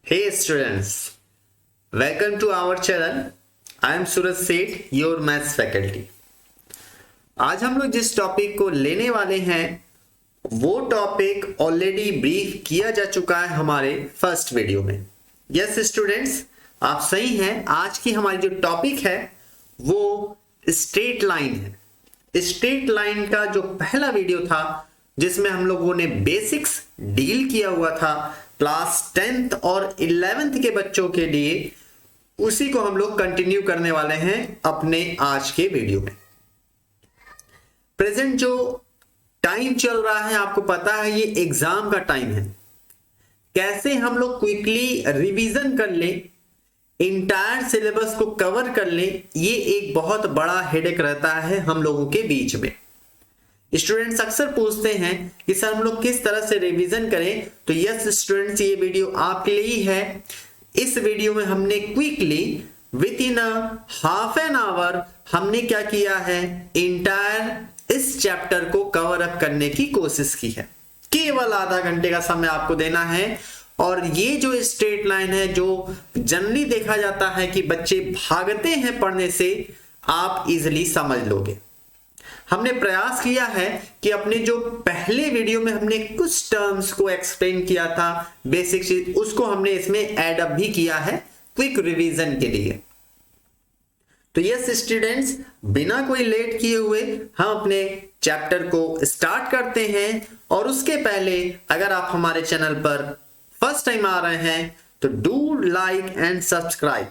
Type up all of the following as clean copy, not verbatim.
Hey students, welcome to our channel. I am Suraj Seth, your maths faculty. आज हम लोग जिस topic को लेने वाले हैं वो टॉपिक ऑलरेडी ब्रीफ किया जा चुका है हमारे फर्स्ट वीडियो में. यस स्टूडेंट्स, आप सही हैं. आज की हमारी जो टॉपिक है वो स्ट्रेट लाइन है. स्ट्रेट लाइन का जो पहला वीडियो था जिसमें हम लोगों ने बेसिक्स डील किया हुआ था क्लास 10th और 11th के बच्चों के लिए, उसी को हम लोग कंटिन्यू करने वाले हैं अपने आज के वीडियो में. प्रेजेंट जो टाइम चल रहा है आपको पता है ये एग्जाम का टाइम है. कैसे हम लोग क्विकली रिवीजन कर ले, इंटायर सिलेबस को कवर कर ले, ये एक बहुत बड़ा हेडेक रहता है हम लोगों के बीच में. स्टूडेंट्स अक्सर पूछते हैं कि सर हम लोग किस तरह से रिवीजन करें. तो यस स्टूडेंट्स, ये वीडियो आपके लिए ही है. इस वीडियो में हमने quickly with in half an hour हमने क्या किया है, इंटायर इस चैप्टर को कवर अप करने की कोशिश की है. केवल आधा घंटे का समय आपको देना है. और ये जो स्ट्रेट लाइन है जो जनरली देखा जाता है कि बच्चे भागते हैं पढ़ने से, आप इजिली समझ लोगे. हमने प्रयास किया है कि अपने जो पहले वीडियो में हमने कुछ टर्म्स को एक्सप्लेन किया था, बेसिक चीज, उसको हमने इसमें ऐड अप भी किया है क्विक रिवीजन के लिए. तो यस स्टूडेंट्स, बिना कोई लेट किए हुए हम अपने चैप्टर को स्टार्ट करते हैं. और उसके पहले अगर आप हमारे चैनल पर फर्स्ट टाइम आ रहे हैं तो डू लाइक एंड सब्सक्राइब,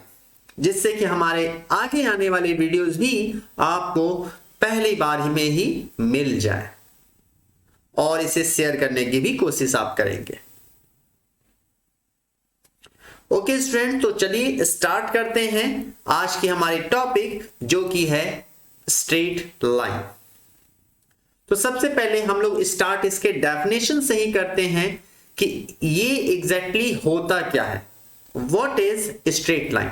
जिससे कि हमारे आगे आने वाले वीडियोस भी आपको पहली बार ही में ही मिल जाए, और इसे शेयर करने की भी कोशिश आप करेंगे. ओके स्टूडेंट, तो चलिए स्टार्ट करते हैं आज की हमारी टॉपिक जो कि है स्ट्रेट लाइन. तो सबसे पहले हम लोग स्टार्ट इसके डेफिनेशन से ही करते हैं कि ये एग्जैक्टली होता क्या है. What is straight line?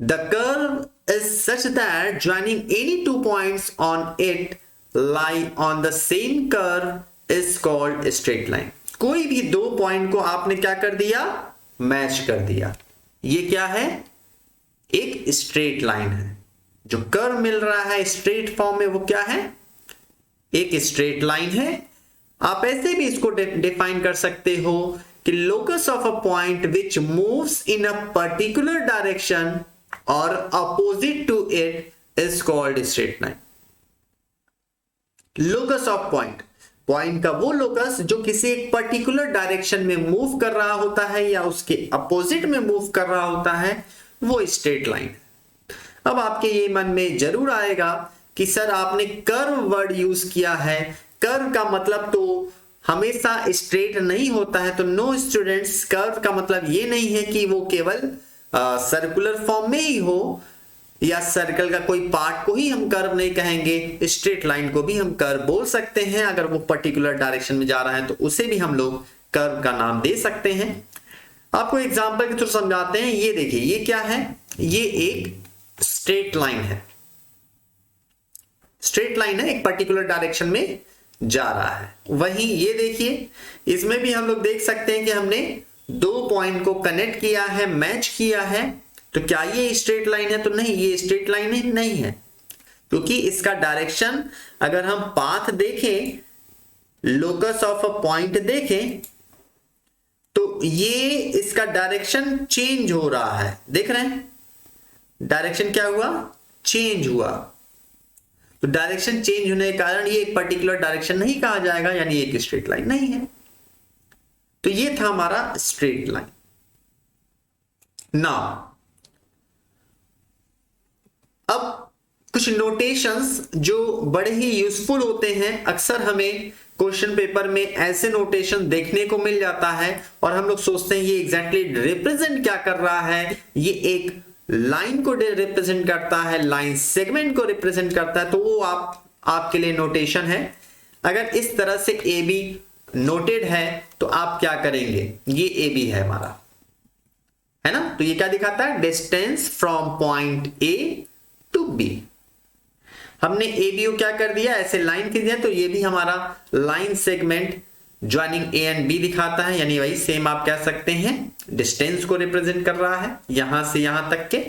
The curve is such that joining any two points on it lie on the same curve is called straight line. कोई भी दो पॉइंट को आपने क्या कर दिया, मैच कर दिया. ये क्या है, एक स्ट्रेट लाइन है. जो कर्व मिल रहा है स्ट्रेट फॉर्म में वो क्या है, एक स्ट्रेट लाइन है. आप ऐसे भी इसको डिफाइन कर सकते हो कि locus of a point which moves in a particular direction or opposite to it is called straight line. Locus of point, point का वो लोकस जो किसी एक पर्टिकुलर डायरेक्शन में मूव कर रहा होता है या उसके अपोजिट में मूव कर रहा होता है, वो स्ट्रेट लाइन है. अब आपके ये मन में जरूर आएगा कि सर आपने कर्व वर्ड यूज किया है, कर्व का मतलब तो हमेशा स्ट्रेट नहीं होता है. तो नो स्टूडेंट्स, कर्व का मतलब ये नहीं है कि वो केवल सर्कुलर फॉर्म में ही हो, या सर्कल का कोई पार्ट को ही हम कर्व नहीं कहेंगे. स्ट्रेट लाइन को भी हम कर्व बोल सकते हैं. अगर वो पर्टिकुलर डायरेक्शन में जा रहा है तो उसे भी हम लोग कर्व का नाम दे सकते हैं. आपको एग्जांपल के थ्रू समझाते हैं. ये देखिए, ये क्या है, ये एक स्ट्रेट लाइन है. स्ट्रेट लाइन है, एक पर्टिकुलर डायरेक्शन में जा रहा है. वहीं ये देखिए, इसमें भी हम लोग देख सकते हैं कि हमने दो पॉइंट को कनेक्ट किया है, मैच किया है. तो क्या ये स्ट्रेट लाइन है? तो नहीं, ये स्ट्रेट लाइन नहीं है, क्योंकि इसका डायरेक्शन अगर हम पाथ देखें, लोकस ऑफ अ पॉइंट देखें, तो ये इसका डायरेक्शन चेंज हो रहा है. देख रहे हैं, डायरेक्शन क्या हुआ, चेंज हुआ. तो डायरेक्शन चेंज होने के कारण ये एक पर्टिकुलर डायरेक्शन नहीं कहा जाएगा, यानी एक स्ट्रेट लाइन नहीं है. तो ये था हमारा स्ट्रेट लाइन. नाउ अब कुछ नोटेशंस जो बड़े ही यूजफुल होते हैं. अक्सर हमें क्वेश्चन पेपर में ऐसे नोटेशन देखने को मिल जाता है और हम लोग सोचते हैं ये एग्जैक्टली रिप्रेजेंट क्या कर रहा है. ये एक लाइन को रिप्रेजेंट करता है, लाइन सेगमेंट को रिप्रेजेंट करता है. तो वो आपके लिए नोटेशन है. अगर इस तरह से ए बी नोटेड है तो आप क्या करेंगे, ये ए बी है हमारा, है ना. तो ये क्या दिखाता है, distance from point A to B. हमने ए बी क्या कर दिया, ऐसे लाइन कर दिया. तो ये भी हमारा line segment joining A and B दिखाता है, यानी वही सेम आप कह सकते हैं डिस्टेंस को रिप्रेजेंट कर रहा है, यहां से यहां तक के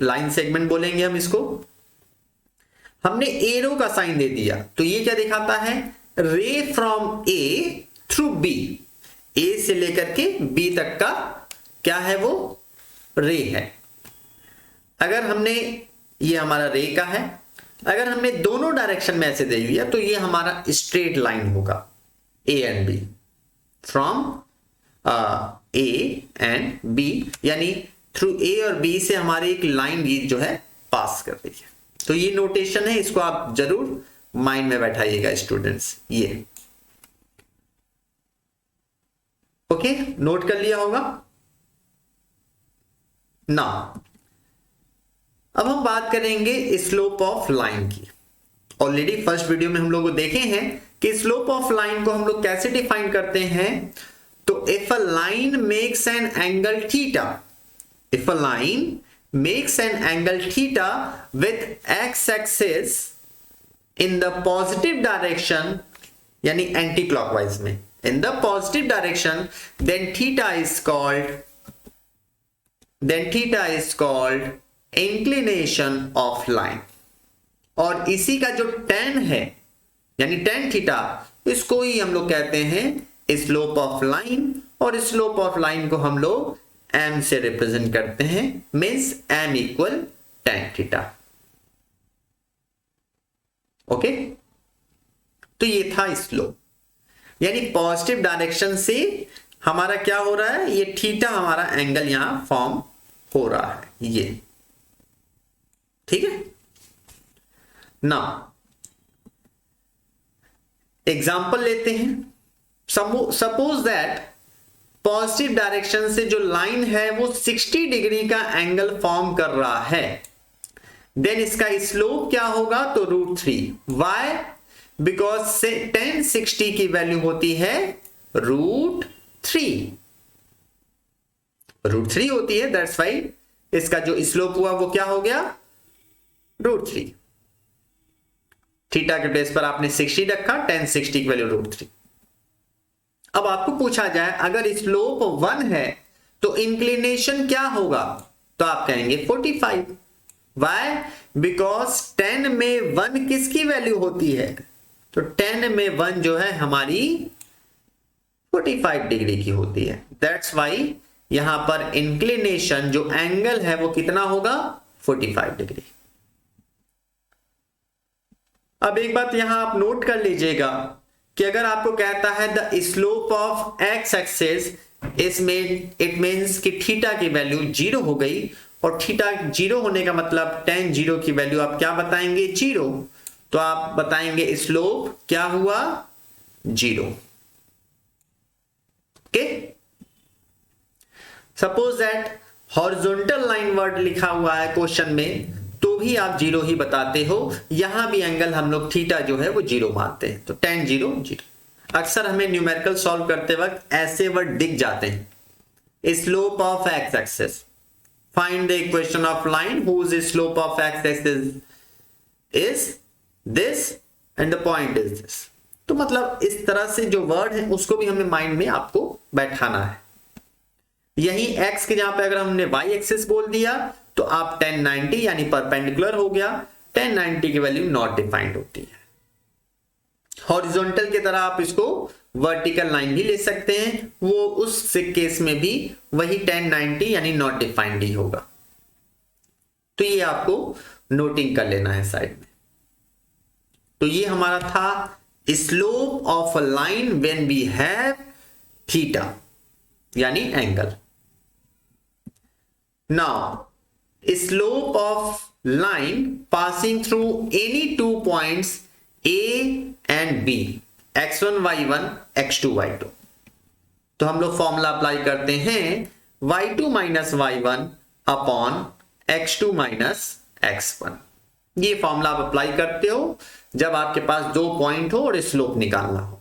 लाइन सेगमेंट बोलेंगे हम इसको। हमने एरो का साइन दे दिया तो ये क्या दिखाता है, रे फ्रॉम ए थ्रू बी, ए से लेकर के बी तक का क्या है वो रे है। अगर हमने ये हमारा रे का है, अगर हमने दोनों डायरेक्शन में ऐसे दे दिया तो ये हमारा स्ट्रेट लाइन होगा A and B, from A and B, यानी थ्रू ए और बी से हमारी एक लाइन जो है पास कर रही है। तो ये नोटेशन है, इसको आप जरूर माइंड में बैठाइएगा स्टूडेंट्स। ये ओके, नोट कर लिया होगा ना। अब हम बात करेंगे स्लोप ऑफ लाइन की। ऑलरेडी फर्स्ट वीडियो में हम लोग देखे हैं कि स्लोप ऑफ लाइन को हम लोग कैसे डिफाइन करते हैं। तो if a line makes an angle theta, if a line makes an angle theta with x axis in the positive direction, यानी एंटी क्लॉकवाइज में, in the positive direction, then theta is called inclination of line। और इसी का जो tan है यानी tan theta, इसको ही हम लोग कहते हैं स्लोप ऑफ लाइन, और स्लोप ऑफ लाइन को हम लोग m से रिप्रेजेंट करते हैं, means m equal tan theta. Okay, तो ये था स्लोप, यानी पॉजिटिव डायरेक्शन से हमारा क्या हो रहा है, ये थीटा हमारा एंगल यहां फॉर्म हो रहा है, ये ठीक है ना। एग्जाम्पल लेते हैं। सपोज दैट पॉजिटिव डायरेक्शन से जो लाइन है वो 60 डिग्री का एंगल फॉर्म कर रहा है, देन इसका स्लोप क्या होगा, तो √3। वाई, बिकॉज से tan 60 की वैल्यू होती है √3 होती है, दैट्स वाई इसका जो स्लोप हुआ वो क्या हो गया, √3। थीटा के प्लेस पर आपने 60 रखा, tan 60 की वैल्यू √3। अब आपको पूछा जाए अगर स्लोप 1 है तो इंक्लिनेशन क्या होगा, तो आप कहेंगे 45। वाई, बिकॉज 10 में 1 किसकी वैल्यू होती है, तो 10 में 1 जो है हमारी 45 डिग्री की होती है, दैट्स वाई यहां पर इंक्लिनेशन जो एंगल है वो कितना होगा, 45 डिग्री। अब एक बात यहां आप नोट कर लीजिएगा कि अगर आपको कहता है the slope of x axis it means कि थीटा की वैल्यू 0 हो गई, और थीटा 0 होने का मतलब tan 0 की वैल्यू आप क्या बताएंगे, 0, तो आप बताएंगे स्लोप क्या हुआ, 0। Okay, suppose that horizontal line word लिखा हुआ है क्वेश्चन में, तो भी आप 0 ही बताते हो। यहां भी एंगल हम लोग थीटा जो है वो 0 मानते हैं, तो tan 0 0। अक्सर हमें न्यूमेरिकल सॉल्व करते वक्त ऐसे वर्ड दिख जाते हैं, slope of x axis, find the equation of line whose slope of x axis is this and the point is this. तो मतलब इस तरह से जो वर्ड है उसको भी हमें माइंड में आपको बैठाना है। यही x के जहां पे अगर हमने y एक्सिस बोल दिया तो आप tan 90 यानी परपेंडिकुलर हो गया, tan 90 की वैल्यू नॉट डिफाइंड होती है। हॉरिजॉन्टल की तरह आप इसको वर्टिकल लाइन भी ले सकते हैं, वो उस केस में भी वही tan 90 यानी नॉट डिफाइंड ही होगा। तो ये आपको नोटिंग कर लेना है साइड में। तो ये हमारा था slope of a line when we have theta यानी angle. Now slope of line passing through any 2 points A and B, x1 y1 x2 y2। तो हम लोग फॉर्मूला अप्लाई करते हैं y2 minus y1 upon x2 minus x1। ये formula आप apply करते हो जब आपके पास 2 पॉइंट हो और स्लोप निकालना हो।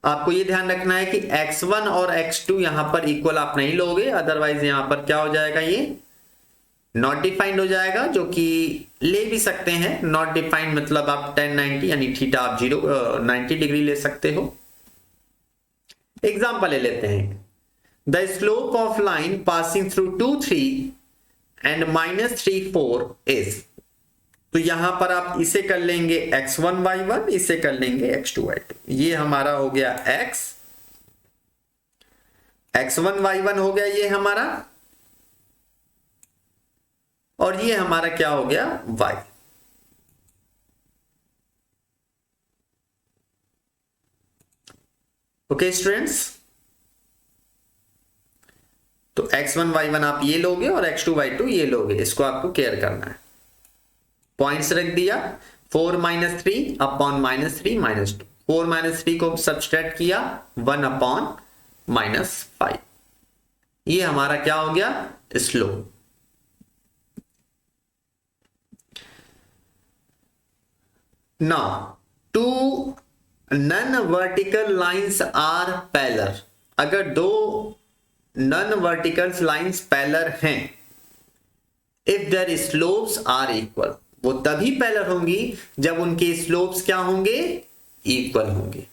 आपको ये ध्यान रखना है कि x1 और x2 यहां पर इक्वल आप नहीं लोगे, अदरवाइज यहां पर क्या हो जाएगा, ये नॉट डिफाइंड हो जाएगा, जो कि ले भी सकते हैं। नॉट डिफाइंड मतलब आप 1090 यानी थीटा आप 90 डिग्री ले सकते हो। एग्जाम्पल ले लेते हैं। The slope of line passing through 2 3 and -3 4 is, तो यहां पर आप इसे कर लेंगे x1 y1, इसे कर लेंगे x2 y2। ये हमारा हो गया x1 y1 हो गया ये हमारा, और ये हमारा क्या हो गया y। ओके स्टूडेंट्स, तो x1 y1 आप ये लोगे और x2 y2 ये लोगे, इसको आपको केयर करना है। पॉइंट्स रख दिया, 4 - 3 अपॉन -3 -2, 4 - 3 को सब्सट्रैक्ट किया, 1 अपॉन -5। ये हमारा क्या हो गया slope. Now two non vertical lines are parallel, अगर दो नन वर्टिकल लाइंस पैरेलल हैं, if their slopes are equal, वो तभी पैरेलल होंगी जब उनके स्लोप्स क्या होंगे इक्वल होंगे।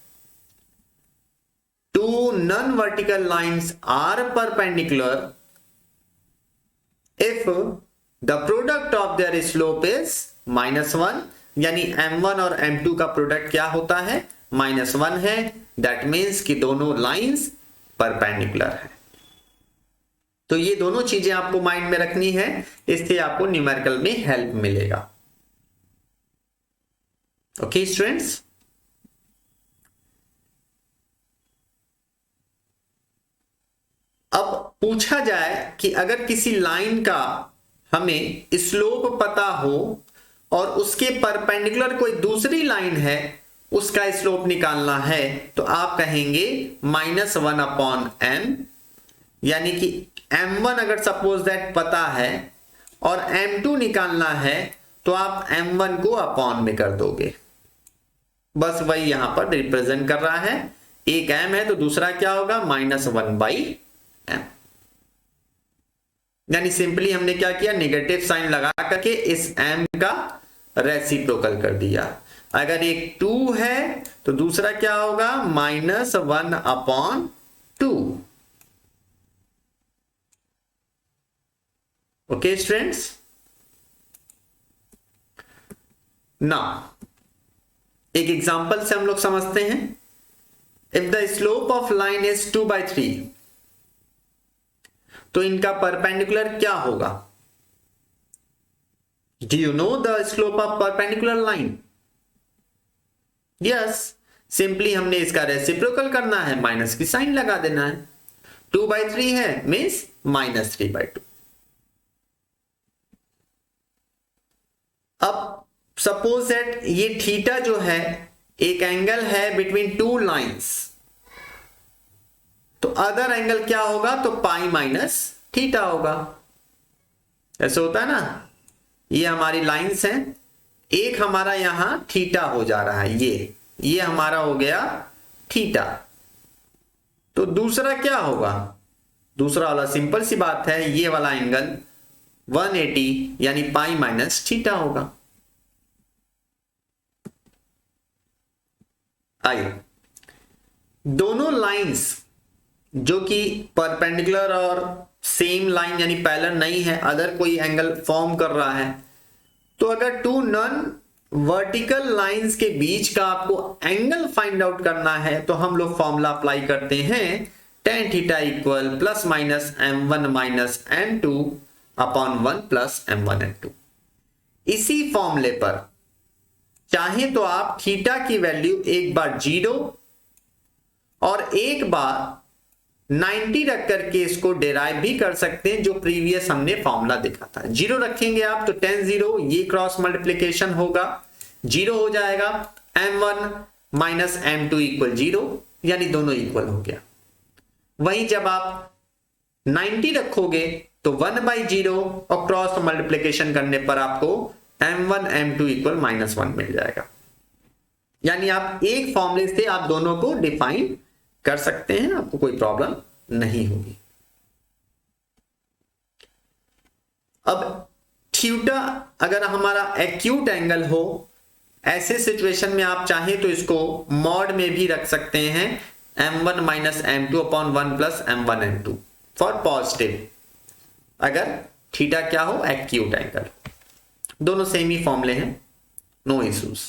Two non vertical lines are perpendicular if the product of their slope is -1, यानी m1 और m2 का प्रोडक्ट क्या होता है -1 है। दैट मीन्स कि दोनों लाइंस परपेंडिकुलर है। तो ये दोनों चीजें आपको माइंड में रखनी है, इससे आपको न्यूमेरिकल में हेल्प मिलेगा। ओके स्टूडेंट्स, अब पूछा जाए कि अगर किसी लाइन का हमें स्लोप पता हो और उसके परपेंडिकुलर कोई दूसरी लाइन है, उसका स्लोप निकालना है, तो आप कहेंगे -1 अपॉन m, यानी कि m1 अगर सपोज दैट पता है और m2 निकालना है, तो आप m1 को अपॉन में कर दोगे। बस वही यहां पर रिप्रेजेंट कर रहा है, एक m है तो दूसरा क्या होगा -1/m, यानी सिंपली हमने क्या किया, नेगेटिव साइन लगा करके इस m का रेसिप्रोकल कर दिया। अगर एक 2 है तो दूसरा क्या होगा -1 अपॉन 2। ओके स्टूडेंट्स, नाउ एक एग्जांपल से हम लोग समझते हैं। If the slope of line is 2/3, तो इनका परपेंडिकुलर क्या होगा। Do you know the slope of perpendicular line? Yes, simply हमने इसका रेसिप्रोकल करना है, माइनस की साइन लगा देना है। 2/3 है मीन्स -3/2। अब सपोज दैट ये थीटा जो है एक एंगल है बिटवीन टू लाइंस, तो अदर एंगल क्या होगा, तो पाई माइनस थीटा होगा। ऐसे होता है ना, ये हमारी लाइंस हैं, एक हमारा यहां थीटा हो जा रहा है, ये हमारा हो गया थीटा, तो दूसरा क्या होगा, दूसरा वाला सिंपल सी बात है, ये वाला एंगल 180 यानी पाई माइनस थीटा होगा। आइए, दोनों लाइंस जो कि परपेंडिकुलर और सेम लाइन यानी पैरेलल नहीं है, अदर कोई एंगल फॉर्म कर रहा है, तो अगर टू नन वर्टिकल लाइंस के बीच का आपको एंगल फाइंड आउट करना है, तो हम लोग फॉर्मूला अप्लाई करते हैं tan theta equal +-m1 - m2 upon 1 + m1 m2। इसी फॉर्मूले पर चाहे तो आप थीटा की वैल्यू एक बार 0 और एक बार 90 रख करके इसको डिराइव भी कर सकते हैं, जो प्रीवियस हमने फॉर्मूला देखा था। 0 रखेंगे आप तो tan 0, ये क्रॉस मल्टीप्लिकेशन होगा, 0 हो जाएगा, m1 - m2 इक्वल 0, यानी दोनों इक्वल हो गया। वहीं जब आप 90 रखोगे तो 1/0 और क्रॉस मल्टीप्लिकेशन करने पर आपको m1 m2 इक्वल -1 मिल जाएगा। यानी आप एक फॉर्मूले से आप दोनों को डिफाइन कर सकते हैं, आपको कोई प्रॉब्लम नहीं होगी। अब थीटा अगर हमारा एक्यूट एंगल हो, ऐसे सिचुएशन में आप चाहें तो इसको मॉड में भी रख सकते हैं, m1 minus m2 upon 1 plus m1 m2 for positive, अगर थीटा क्या हो, एक्यूट एंगल। दोनों सेम ही फॉर्मूले हैं, no issues.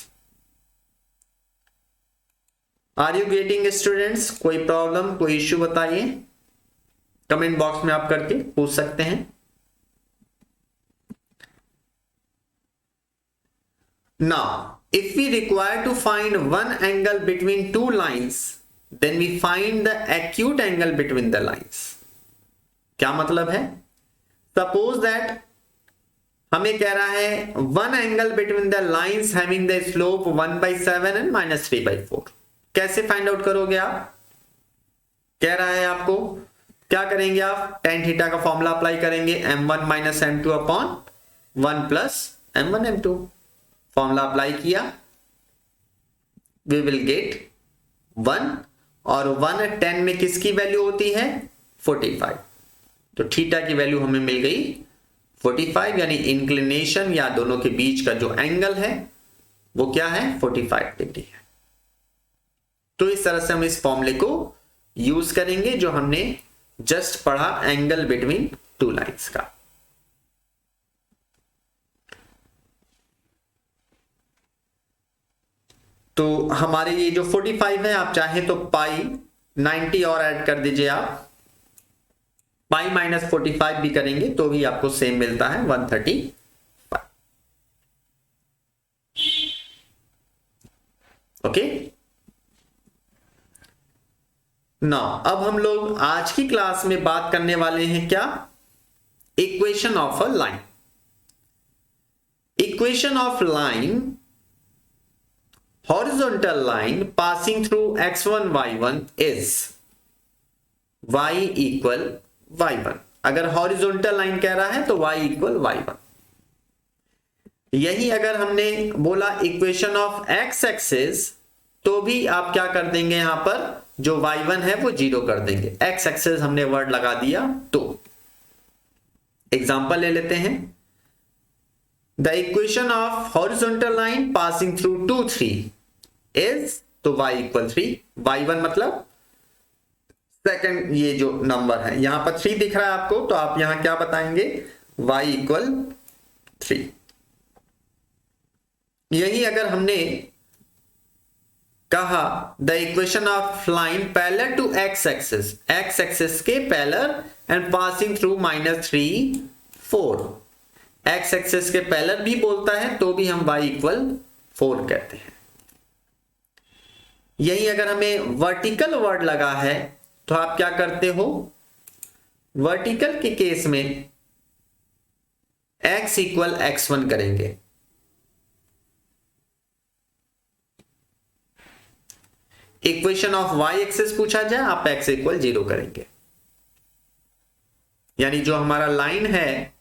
Are you getting students? कोई प्रॉब्लम, कोई इश्यू बताइए, कमेंट बॉक्स में आप करके पूछ सकते हैं। Now, if we require to find one angle between two lines, then we find the acute angle between the lines. क्या मतलब है? Suppose that हमें कह रहा है one angle between the lines having the slope 1/7 and -3/4. कैसे find out करोगे आप? कह रहा है आपको, क्या करेंगे आप? tan थीटा का फॉर्मूला अप्लाई करेंगे, m1 minus m2 upon 1 plus m1 m2। Formula apply किया, वी विल गेट 1, और 1 10 में किसकी वैल्यू होती है? 45। तो थीटा की वैल्यू हमें मिल गई 45, यानी इंक्लिनेशन या दोनों के बीच का जो एंगल है वो क्या है? 45 डिग्री है। तो इस तरह से हम इस फॉर्मूले को यूज करेंगे जो हमने जस्ट पढ़ा, एंगल बिटवीन टू लाइंस का। तो हमारे ये जो 45 है, आप चाहें तो पाई 90 और ऐड कर दीजिए, आप पाई माइनस 45 भी करेंगे तो भी आपको सेम मिलता है 135। ओके, नाउ अब हम लोग आज की क्लास में बात करने वाले हैं क्या? Equation of a line. Equation of line, horizontal line passing through x1 y1 is y equal y1। अगर horizontal line कह रहा है तो y equal y1। यही अगर हमने बोला इक्वेशन ऑफ x एक्सिस, तो भी आप क्या कर देंगे, यहां पर जो y1 है वो 0 कर देंगे। x एक्सिस हमने वर्ड लगा दिया। तो एग्जांपल ले लेते हैं, the equation of horizontal line passing through 2 3 is, तो y इक्वल 3, y1 मतलब सेकंड, ये जो नंबर है यहां पर 3 दिख रहा है आपको, तो आप यहां क्या बताएंगे? y equal 3। यही अगर हमने कहा the equation of line parallel to x axis, x axis के parallel and passing through -3 4, x axis के पैरेलल भी बोलता है तो भी हम y इक्वल 4 कहते हैं। यही अगर हमें वर्टिकल वर्ड लगा है तो आप क्या करते हो? वर्टिकल के केस में x इक्वल x1 करेंगे। इक्वेशन ऑफ y एक्सिस पूछा जाए, आप x इक्वल 0 करेंगे। यानी जो हमारा लाइन है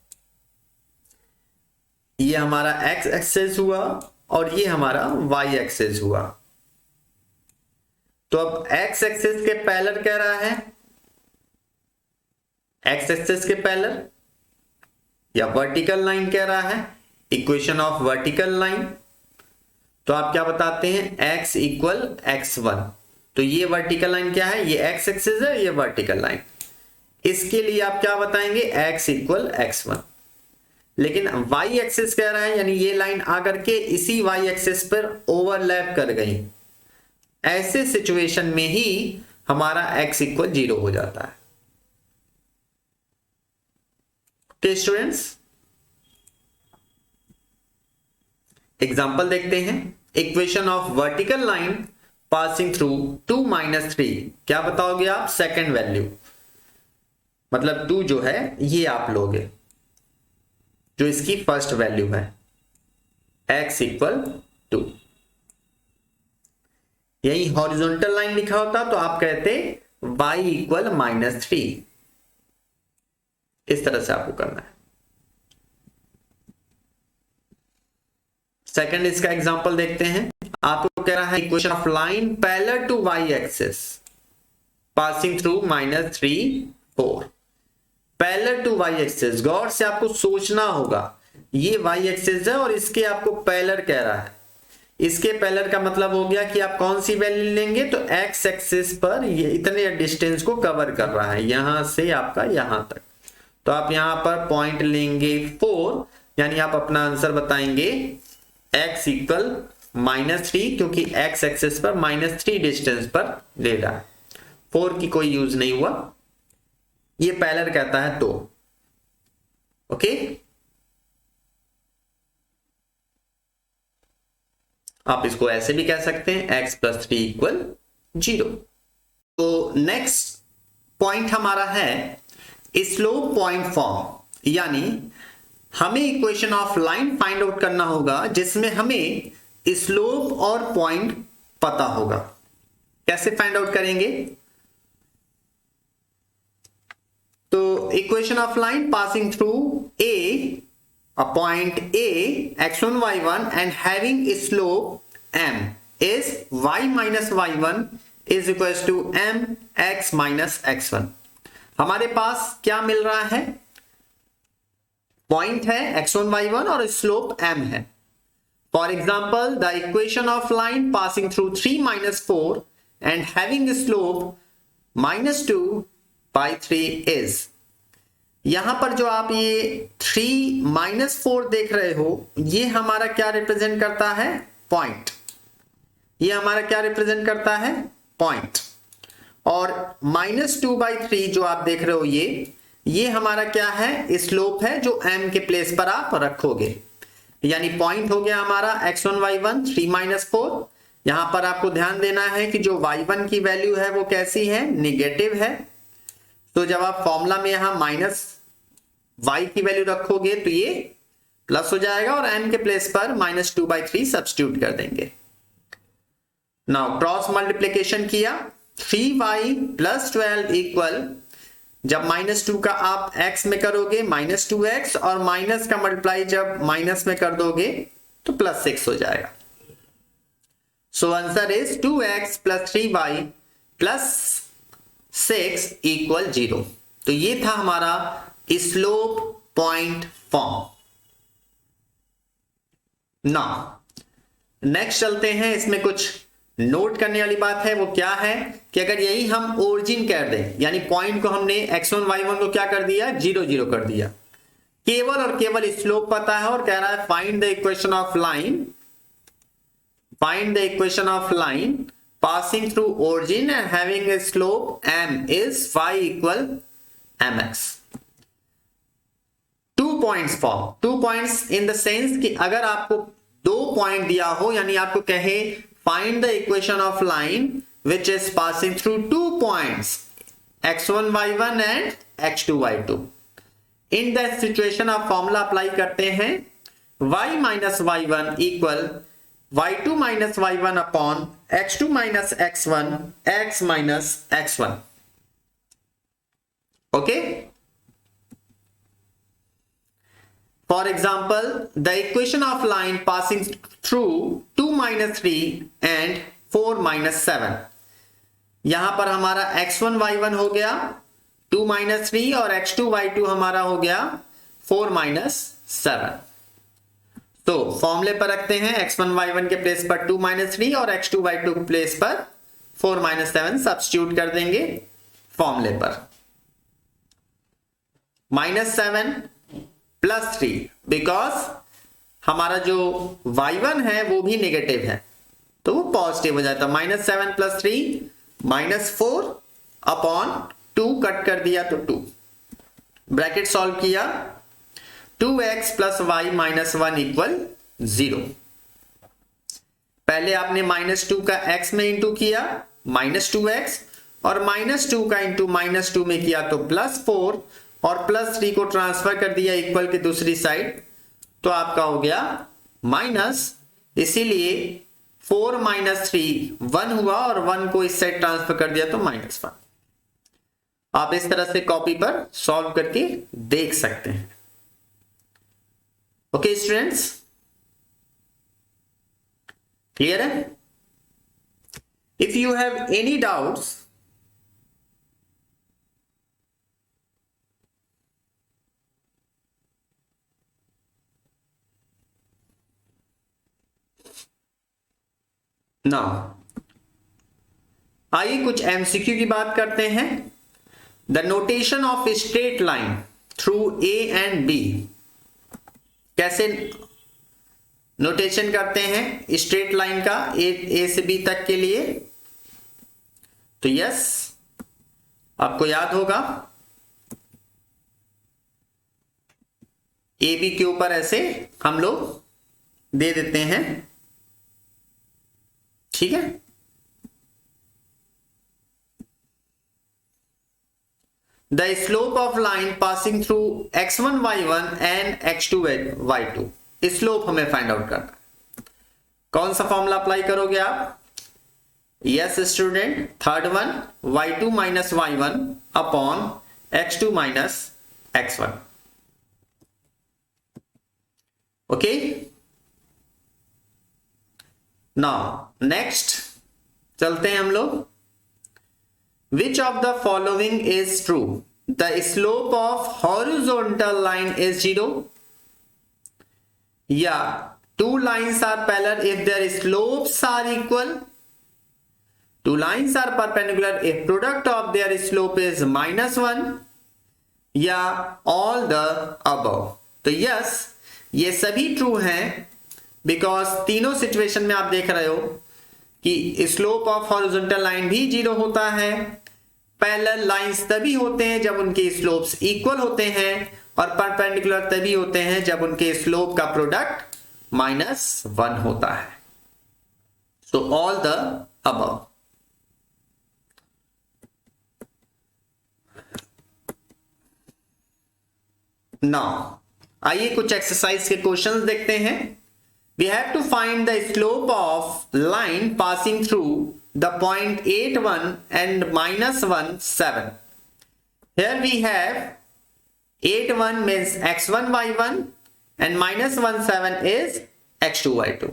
ये हमारा x एक्सिस हुआ और ये हमारा y एक्सिस हुआ। तो अब x एक्सिस के पैरेलल कह रहा है, x एक्सिस के पैरेलल या वर्टिकल लाइन कह रहा है, इक्वेशन ऑफ वर्टिकल लाइन। तो आप क्या बताते हैं? x equal x1। तो ये वर्टिकल लाइन क्या है? ये x एक्सिस है, ये वर्टिकल लाइन। इसके लिए आप क्या बताएंगे? x equal x1। लेकिन y एक्सिस कह रहा है, यानी ये लाइन आकर के इसी y एक्सिस पर ओवरलैप कर गई। ऐसे सिचुएशन में ही हमारा x इक्वल 0 हो जाता है। तो स्टूडेंट्स एग्जांपल देखते हैं। Equation of vertical line passing through 2 -3, क्या बताओगे आप? सेकंड वैल्यू, मतलब 2 जो है ये आप लोगे, जो इसकी फर्स्ट वैल्यू है, x इक्वल 2। यही हॉरिजॉन्टल लाइन लिखा होता तो आप कहते y इक्वल -3। इस तरह से आपको करना है। सेकंड इसका एग्जांपल देखते हैं। आपको कह रहा है equation of line parallel to y axis passing through -3 4। Parallel to Y axis. गौर से आपको सोचना होगा, ये वाई एक्सिस है और इसके आपको पैरेलल कह रहा है। इसके पैरेलल का मतलब हो गया कि आप कौन सी वैल्यू लेंगे, तो एक्स एक्सिस पर ये इतने डिस्टेंस को कवर कर रहा है, यहां से आपका यहां तक। तो आप यहां पर पॉइंट लेंगे 4, यानी आप अपना आंसर बताएंगे x इक्वल -3, क्योंकि x एक्सिस पर -3 डिस्टेंस पर ले रहा है, 4 की कोई यूज नहीं हुआ, ये पैरेलल कहता है। तो ओके, आप इसको ऐसे भी कह सकते हैं x + 3 इक्वल 0। तो नेक्स्ट पॉइंट हमारा है स्लोप पॉइंट फॉर्म, यानी हमें equation of line find out करना होगा जिसमें हमें स्लोप और पॉइंट पता होगा। कैसे फाइंड आउट करेंगे? तो equation of line passing through a point A x1 y1 and having a slope m is y minus y1 is equals to m x minus x1। हमारे पास क्या मिल रहा है? पॉइंट है x1 y1 और slope m है। For example the equation of line passing through 3 - 4 and having slope -2/3 is. यहां पर जो आप ये 3 - 4 देख रहे हो, ये हमारा क्या रिप्रेजेंट करता है? पॉइंट। ये हमारा क्या रिप्रेजेंट करता है? पॉइंट। और -2/3 जो आप देख रहे हो, ये हमारा क्या है? स्लोप है, जो m के प्लेस पर आप रखोगे। यानी पॉइंट हो गया हमारा x1 y1 3 - 4। यहां पर आपको ध्यान देना है कि जो y1 की वैल्यू है वो कैसी है? नेगेटिव है। तो जब आप फॉर्मूला में यहां -y की वैल्यू रखोगे तो ये प्लस हो जाएगा और m के प्लेस पर -2/3 सब्स्टिट्यूट कर देंगे। नाउ क्रॉस मल्टीप्लिकेशन किया, 3y + 12 इक्वल, जब -2 का आप x में करोगे -2x और माइनस का मल्टीप्लाई जब माइनस में कर दोगे तो +6 हो जाएगा। So answer is 2x + 3y + 6 equal 0। तो ये था हमारा slope point form. Now next चलते हैं, इसमें कुछ नोट करने वाली बात है। वो क्या है कि अगर यही हम ओरिजिन कर दें, यानी पॉइंट को हमने x1 y1 को क्या कर दिया? 0 0 कर दिया, केवल और केवल स्लोप पता है और कह रहा है find the equation of line, find the equation of line passing through origin and having a slope m is y equal mx। 2 points form, 2 points in the sense कि अगर आपको 2 पॉइंट दिया हो, यानी आपको कहे find the equation of line which is passing through 2 points x1 y1 and x2 y2। in that situation आप formula apply करते हैं y minus y1 equal y2 minus y1 upon x2 minus x1 x minus x1। okay, for example the equation of line passing through 2 - 3 and 4 - 7। यहां पर हमारा x1 y1 हो गया 2 - 3 और x2 y2 हमारा हो गया 4 - 7। तो फॉर्मूले पर रखते हैं, x1 y1 के प्लेस पर 2 - 3 और x2 y2 के प्लेस पर 4 - 7 सब्स्टिट्यूट कर देंगे फॉर्मूले पर। -7 + 3, बिकॉज हमारा जो y1 है वो भी नेगेटिव है तो वो पॉजिटिव हो जाता है। -7 + 3 -4 अपॉन 2 कट कर दिया तो 2, ब्रैकेट सॉल्व किया, 2x + y - 1 इक्वल 0। पहले आपने -2 का x में इंटू किया -2x और -2 का इंटू -2 में किया तो +4 और +3 को ट्रांसफर कर दिया इक्वल की दूसरी साइड तो आपका हो गया माइनस, इसीलिए 4 - 3 1 हुआ और 1 को इस साइड ट्रांसफर कर दिया तो -1। आप इस तरह से कॉपी पर सॉल्व करके देख सकते हैं। ओके स्टूडेंट्स, क्लियर है? If you have any doubts now आइए कुछ एमसीक्यू की बात करते हैं। The notation of straight line through A and B, कैसे नोटेशन करते हैं स्ट्रेट लाइन का ए से बी तक के लिए? तो यस, आपको याद होगा ए बी के ऊपर ऐसे हम लोग दे देते हैं, ठीक है। The slope of line passing through x1 y1 and x2 y2, slope हमें फाइंड आउट करना है। कौन सा फॉर्मूला अप्लाई करोगे आप? Yes student, third one, y2 minus y1 upon x2 minus x1। Okay, now next चलते हैं हम लोग। Which of the following is true? The slope of horizontal line is 0. Yeah, two lines are parallel if their slopes are equal. Two lines are perpendicular if product of their slope is -1. Yeah, all the above. तो yes, ये सभी true हैं, because तीनों situation में आप देख रहे हो कि स्लोप ऑफ हॉरिजॉन्टल लाइन भी 0 होता है, पैरेलल लाइंस तभी होते हैं जब उनके स्लोप्स इक्वल होते हैं, और परपेंडिकुलर तभी होते हैं जब उनके स्लोप का प्रोडक्ट -1 होता है। So all the above. Now आइए कुछ एक्सरसाइज के क्वेश्चंस देखते हैं। We have to find the slope of line passing through the point 8, 1 and -1, 7. Here we have 8, 1 means x1, y1 and -1, 7 is x2, y2.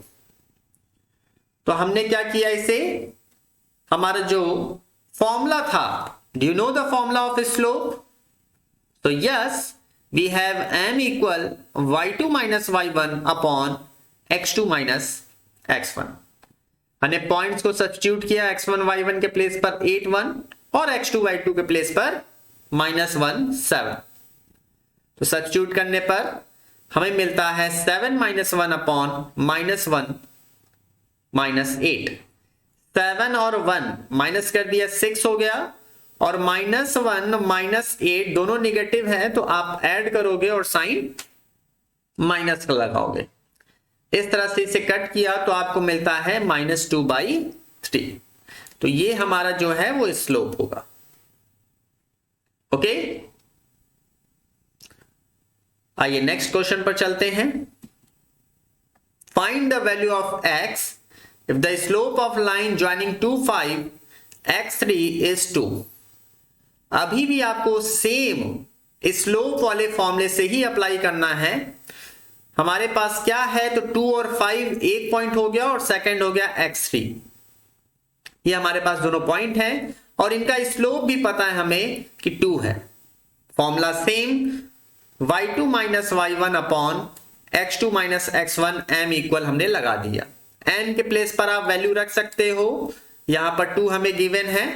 तो हमने क्या किया, इसे हमारा जो फॉर्मूला था, do you know the formula of slope? So yes, we have m equal y2 minus y1 upon x2 minus x1। हमने points को सब्स्टिट्यूट किया, x1 y1 के प्लेस पर 8 1 और x2 y2 के प्लेस पर -1 7। तो सब्स्टिट्यूट करने पर हमें मिलता है 7 -1 अपॉन -1 -8। 7 और 1 माइनस कर दिया, 6 हो गया, और -1 -8 दोनों निगेटिव है, तो आप ऐड करोगे और साइन माइनस का लगाओगे। इस तरह से इसे कट किया तो आपको मिलता है -2/3। तो ये हमारा जो है वो स्लोप होगा। ओके, आइए नेक्स्ट क्वेश्चन पर चलते हैं। Find the value of x if the slope of line joining 2 5 x3 is 2। अभी भी आपको सेम स्लोप वाले फॉर्मूले से ही अप्लाई करना है। हमारे पास क्या है, तो 2 और 5 एक पॉइंट हो गया और सेकंड हो गया x3। ये हमारे पास दोनों पॉइंट हैं और इनका स्लोप भी पता है हमें कि 2 है। Formula same, y2 minus y1 upon x2 minus x1 m equal हमने लगा दिया। m के प्लेस पर आप वैल्यू रख सकते हो, यहां पर 2 हमें गिवन है,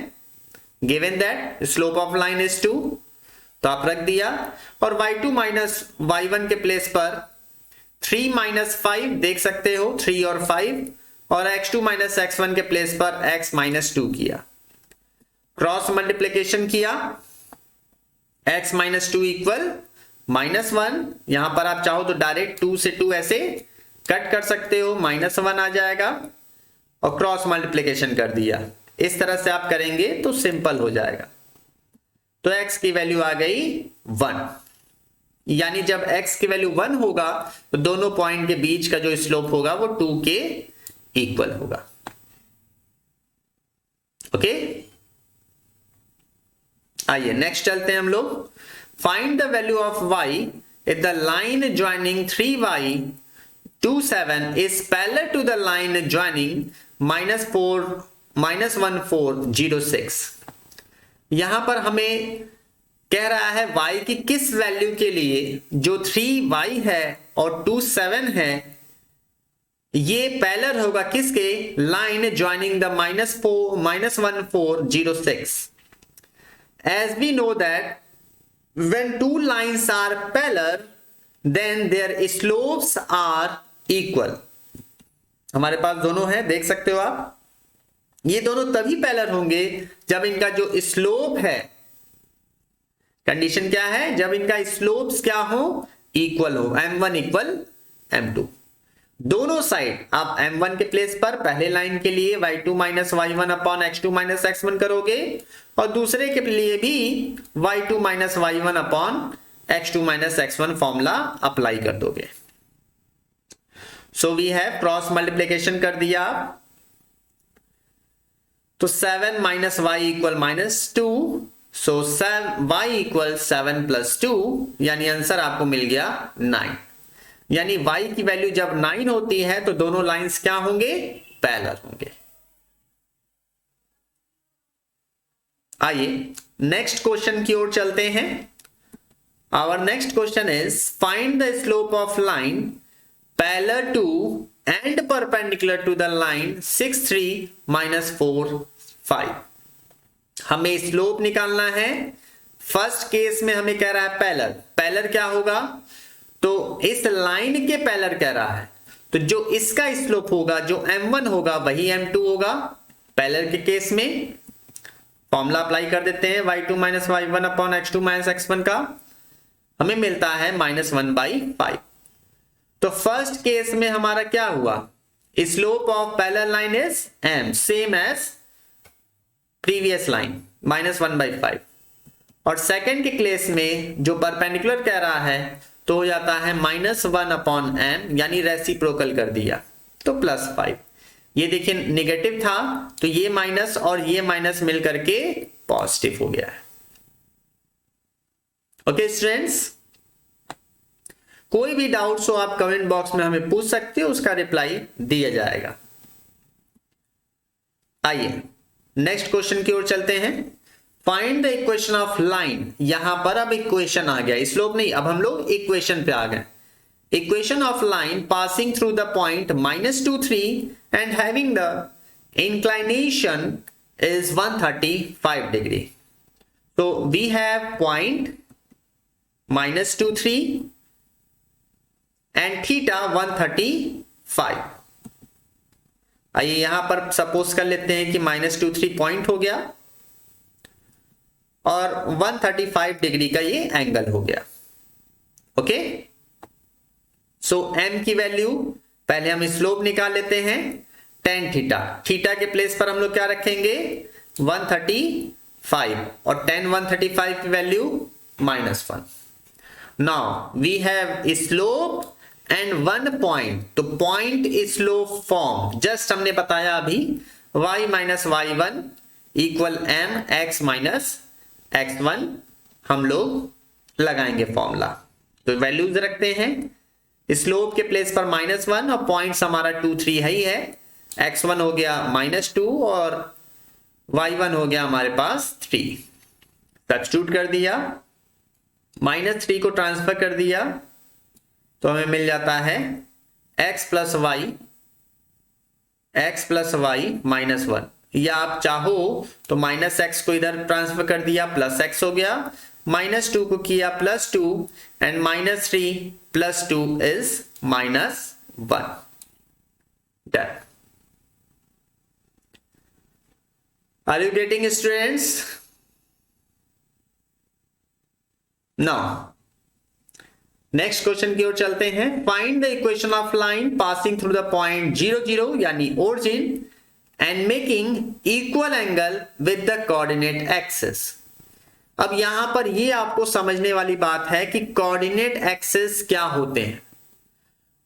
given that slope of line is 2, तो आप रख दिया। और y2 माइनस y1 के प्लेस पर 3 माइनस 5 देख सकते हो, 3 और 5, और x2 माइनस x1 के प्लेस पर x माइनस 2 किया, क्रॉस मल्टीप्लीकेशन किया, x माइनस 2 इक्वल -1। यहां पर आप चाहो तो डायरेक्ट 2 से 2 ऐसे कट कर सकते हो, -1 आ जाएगा, और क्रॉस मल्टीप्लीकेशन कर दिया। इस तरह से आप करेंगे तो सिंपल हो जाएगा। तो x की वैल्यू आ गई 1, यानी जब x की वैल्यू 1 होगा तो दोनों पॉइंट के बीच का जो स्लोप होगा वो 2 के इक्वल होगा। ओके, आइए नेक्स्ट चलते हैं हम लोग। Find the value of y if the line joining 3y 2 7 is parallel to the line joining -1 4 0 6। यहां पर हमें कह रहा है y की किस वैल्यू के लिए जो 3y है और 2 7 है ये पैरेलल होगा किसके, line joining the -1406। As we know that when two lines are parallel then their slopes are equal। हमारे पास दोनों है, देख सकते हो आप, ये दोनों तभी पैरेलल होंगे जब इनका जो स्लोप है, कंडीशन क्या है, जब इनका स्लोप्स क्या हो, इक्वल हो, m1 इक्वल m2। दोनों साइड आप m1 के प्लेस पर पहले लाइन के लिए y2 minus y1 upon x2 minus x1 करोगे और दूसरे के लिए भी y2 minus y1 upon x2 minus x1 formula apply कर दोगे। So we have cross multiplication कर दिया तो 7 minus y equal -2, so y equal 7 plus 2, यानी आंसर आपको मिल गया 9। यानी y की वैल्यू जब 9 होती है तो दोनों लाइंस क्या होंगे, पैरेलल होंगे। आइए नेक्स्ट क्वेश्चन की ओर चलते हैं। Our next question is find the slope of line parallel to and perpendicular to the line 6 3 -4 5। हमें स्लोप निकालना है। फर्स्ट केस में हमें कह रहा है पैरेलल, पैरेलल क्या होगा, तो इस लाइन के पैरेलल कह रहा है, तो जो इसका स्लोप होगा, जो m1 होगा वही m2 होगा। पैरेलल के केस में फॉर्मूला अप्लाई कर देते हैं, y2 minus y1 upon x2 minus x1 का, हमें मिलता है -1/5। तो फर्स्ट केस में हमारा क्या हुआ, slope of parallel line is m, same as previous line -1/5। और सेकंड के केस में जो परपेंडिकुलर कह रहा है तो हो जाता है -1/m, यानी रेसिप्रोकल कर दिया तो +5। ये देखिए नेगेटिव था तो ये माइनस और ये माइनस मिल करके पॉजिटिव हो गया है। ओके स्टूडेंट्स, कोई भी डाउट हो आप कमेंट बॉक्स में हमें पूछ सकते हो, उसका रिप्लाई दिया जाएगा। आइए नेक्स्ट क्वेश्चन की ओर चलते हैं। Find the equation of line, यहां पर अब इक्वेशन आ गया, स्लोप नहीं, अब हम लोग इक्वेशन पे आ गए। Equation of line passing through the point -2 3 and having the inclination is 135 degree. तो we have point -2 3 and theta 135। आइए यहां पर सपोज कर लेते हैं कि -2 3 पॉइंट हो गया और 135 डिग्री का ये एंगल हो गया। ओके, सो m की वैल्यू पहले हम स्लोप निकाल लेते हैं, tan थीटा, थीटा के प्लेस पर हम लोग क्या रखेंगे 135 और tan 135 की value -1। Now we have slope and 1 point, तो पॉइंट स्लोप फॉर्म जस्ट हमने बताया अभी, y minus y1 equal m x minus x1 हम लोग लगाएंगे फॉर्मूला। तो वैल्यूज रखते हैं, स्लोप के प्लेस पर -1 और पॉइंट्स हमारा 2 3 है ही है, x1 हो गया -2 और y1 हो गया हमारे पास 3। सब्स्टिट्यूट कर दिया, -3 को ट्रांसफर कर दिया तो हमें मिल जाता है x प्लस y -1, या आप चाहो तो -x को इधर ट्रांसफर कर दिया, +x हो गया, -2 को किया +2 and -3 + 2 is -1। Done. Are you getting students? Now next question की ओर चलते हैं। Find the equation of line passing through the point 0 0 यानी origin and making equal angle with the coordinate axis. अब यहां पर ये आपको समझने वाली बात है कि कोऑर्डिनेट एक्सिस क्या होते हैं।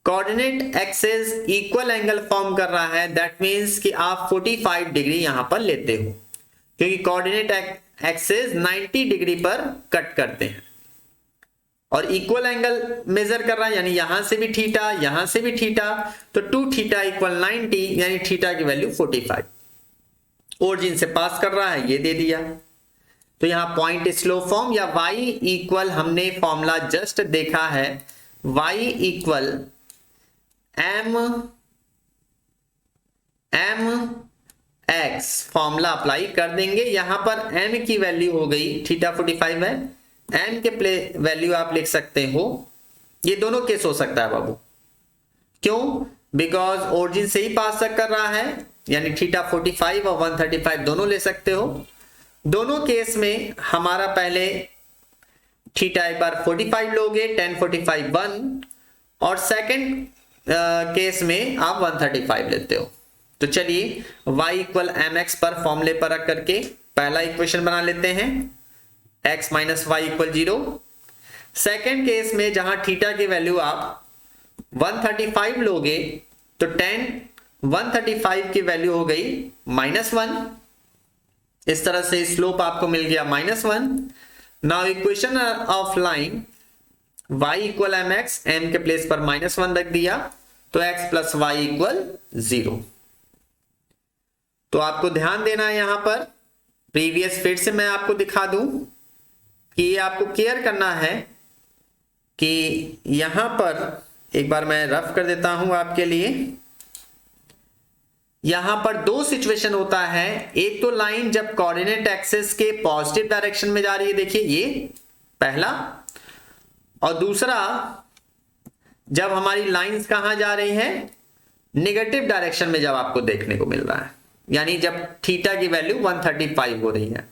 Coordinate axis equal angle form कर रहा है, दैट मींस कि आप 45 डिग्री यहां पर लेते हो, क्योंकि कोऑर्डिनेट एक्सिस 90 डिग्री पर कट करते हैं और इक्वल एंगल मेजर कर रहा है, यानी यहां से भी थीटा, यहां से भी थीटा, तो 2 थीटा इक्वल 90, यानी थीटा की वैल्यू 45 ओरिजिन से पास कर रहा है, ये दे दिया। तो यहां पॉइंट स्लोप फॉर्म या y इक्वल, हमने फॉर्मूला जस्ट देखा है, y equal m m x formula apply कर देंगे। यहां पर m की वैल्यू हो गई थीटा 45 है, m के वैल्यू आप लिख सकते हो, ये दोनों केस हो सकता है बाबू। क्यों? बिकॉज ओरिजिन से ही पास कर रहा है, यानी थीटा 45 और 135 दोनों ले सकते हो। दोनों केस में हमारा पहले थीटा एक बार 45 लोगे, tan 45 1, और सेकंड केस में आप 135 लेते हो। तो चलिए y इक्वल एम एक्स पर फॉर्मूले पर रख करके पहला इक्वेशन बना लेते हैं, x minus y equal 0। Second case में जहां थीटा की वैल्यू आप 135 लोगे तो tan 135 की वैल्यू हो गई -1। इस तरह से स्लोप आपको मिल गया -1। Now equation of line y equal m x, m के प्लेस पर -1 रख दिया तो x प्लस वाई इक्वल 0। तो आपको ध्यान देना है यहां पर, प्रीवियस फिर से मैं आपको दिखा दूं कि ये आपको केयर करना है कि यहां पर एक बार मैं रफ कर देता हूं आपके लिए। यहां पर दो सिचुएशन होता है, एक तो लाइन जब कोऑर्डिनेट एक्सिस के पॉजिटिव डायरेक्शन में जा रही है, देखिए ये पहला, और दूसरा जब हमारी लाइंस कहां जा रही है, नेगेटिव डायरेक्शन में जब आपको देखने को मिल रहा है, यानी जब थीटा की वैल्यू 135 हो रही है।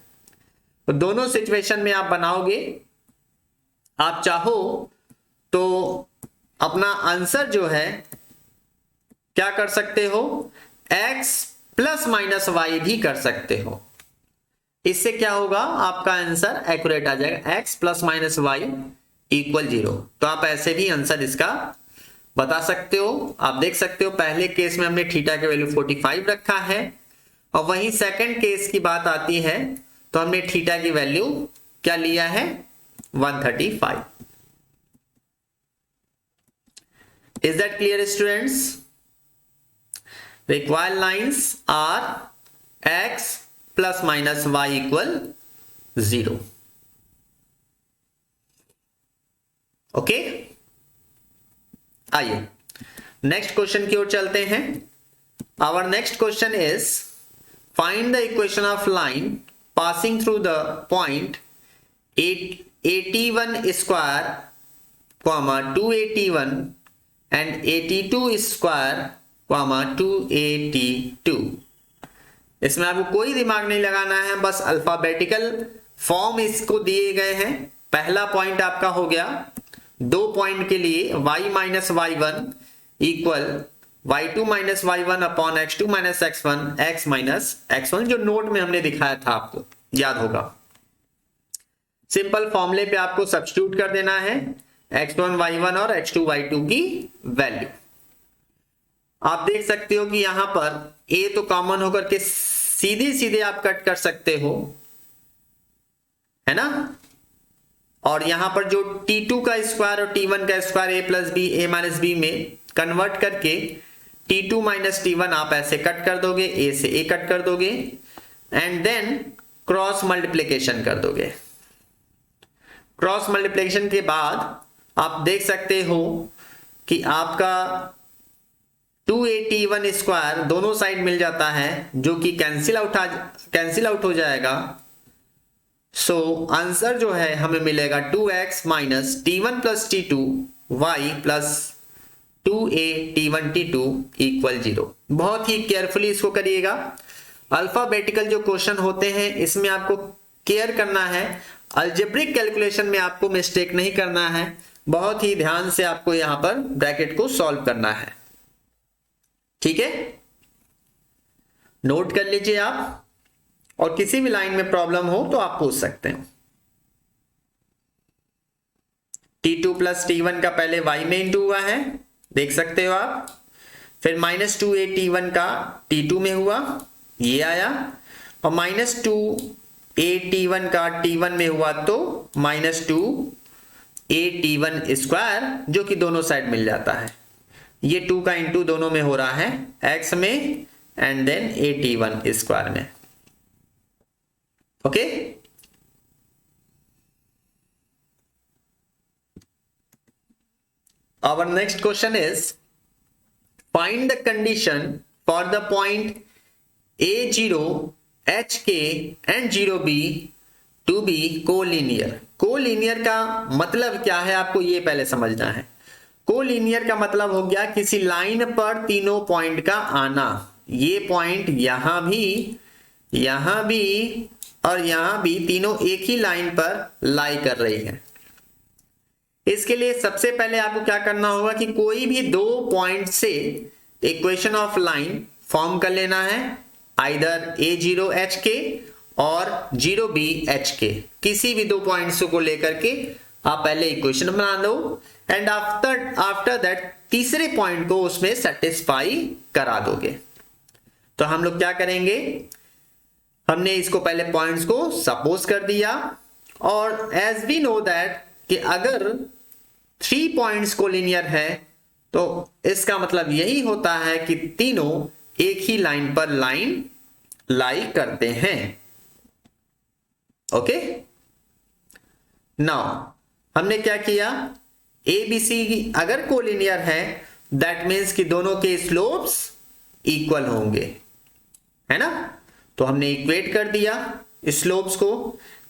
तो दोनों सिचुएशन में आप बनाओगे, आप चाहो तो अपना आंसर जो है क्या कर सकते हो, x प्लस माइनस वाई भी कर सकते हो। इससे क्या होगा, आपका आंसर एक्यूरेट आ जाएगा, x plus minus y equal 0। तो आप ऐसे भी आंसर इसका बता सकते हो। आप देख सकते हो पहले केस में हमने थीटा की वैल्यू 45 रखा है, और वहीं सेकंड केस की बात आती है तो हमने थीटा की वैल्यू क्या लिया है, 135। Is that clear, students? Required lines are x plus minus y equal 0. Okay, आइए नेक्स्ट क्वेश्चन की ओर चलते हैं। Our next question is find the equation of line passing through the point 81 square, 281 and 82 square, 282। इसमें आपको कोई दिमाग नहीं लगाना है, बस अल्फाबेटिकल फॉर्म इसको दिए गए हैं। पहला पॉइंट आपका हो गया, दो पॉइंट के लिए y minus y one equal y2 minus y one upon x2 minus x1, x minus x1, जो नोट में हमने दिखाया था, आपको याद होगा। सिंपल फॉर्मूले पे आपको सब्स्टिट्यूट कर देना है x1 y1 और x2 y2 की वैल्यू। आप देख सकते हो कि यहां पर a तो कॉमन होकर के सीधे सीधे आप कट कर सकते हो, है ना। और यहां पर जो t2 का स्क्वायर और t1 का square a plus B, a minus B में कन्वर्ट करके t2 माइनस t1 आप ऐसे कट कर दोगे, a से a कट कर दोगे, एंड देन क्रॉस मल्टीप्लिकेशन कर दोगे। क्रॉस मल्टीप्लिकेशन के बाद आप देख सकते हो कि आपका 281 स्क्वायर दोनों साइड मिल जाता है, जो कि कैंसिल आउट हो जाएगा। सो आंसर जो है हमें मिलेगा 2x minus t1 plus t2 y plus 2a t1 t2 equal 0। बहुत ही केयरफुली इसको करिएगा। अल्फाबेटिकल जो क्वेश्चन होते हैं इसमें आपको केयर करना है, अलजेब्रिक कैलकुलेशन में आपको मिस्टेक नहीं करना है। बहुत ही ध्यान से आपको यहां पर ब्रैकेट को सॉल्व करना है, ठीक है। नोट कर लीजिए आप, और किसी भी लाइन में प्रॉब्लम हो तो आप पूछ सकते हैं। t2 प्लस t1 का पहले y में इंटू हुआ है, देख सकते हो आप। फिर माइनस 2a t1 का t2 में हुआ, ये आया, और माइनस 2a t1 का t1 में हुआ तो माइनस 2a t1 स्क्वायर, जो कि दोनों साइड मिल जाता है। ये 2 का इंटू दोनों में हो रहा है, x में and then a t1 square में। Okay, our next question is find the condition for the point a0 hk and 0b to be collinear। Collinear का मतलब क्या है आपको ये पहले समझना है। कोलिनियर का मतलब हो गया किसी लाइन पर तीनों पॉइंट का आना। ये पॉइंट यहां भी और यहां भी तीनों एक ही लाइन पर लाई कर रही है। इसके लिए सबसे पहले आपको क्या करना होगा कि कोई भी दो पॉइंट से इक्वेशन ऑफ लाइन फॉर्म कर लेना है, आइदर a0 hk और 0b hk। किसी भी दो पॉइंट्स को लेकर के आप पहले इक्वेशन बना दो एंड आफ्टर दैट तीसरे पॉइंट को उसमें सेटिस्फाई करा दोगे। तो हम लोग क्या करेंगे, हमने इसको पहले पॉइंट्स को सपोज कर दिया और एज वी नो दैट कि अगर 3 पॉइंट्स कोलिनियर है तो इसका मतलब यही होता है कि तीनों एक ही लाइन पर लाई करते हैं। ओके, नाउ हमने क्या किया, ABC अगर कोलिनियर है दैट मीन्स कि दोनों के स्लोप्स इक्वल होंगे, है ना। तो हमने इक्वेट कर दिया स्लोप्स को।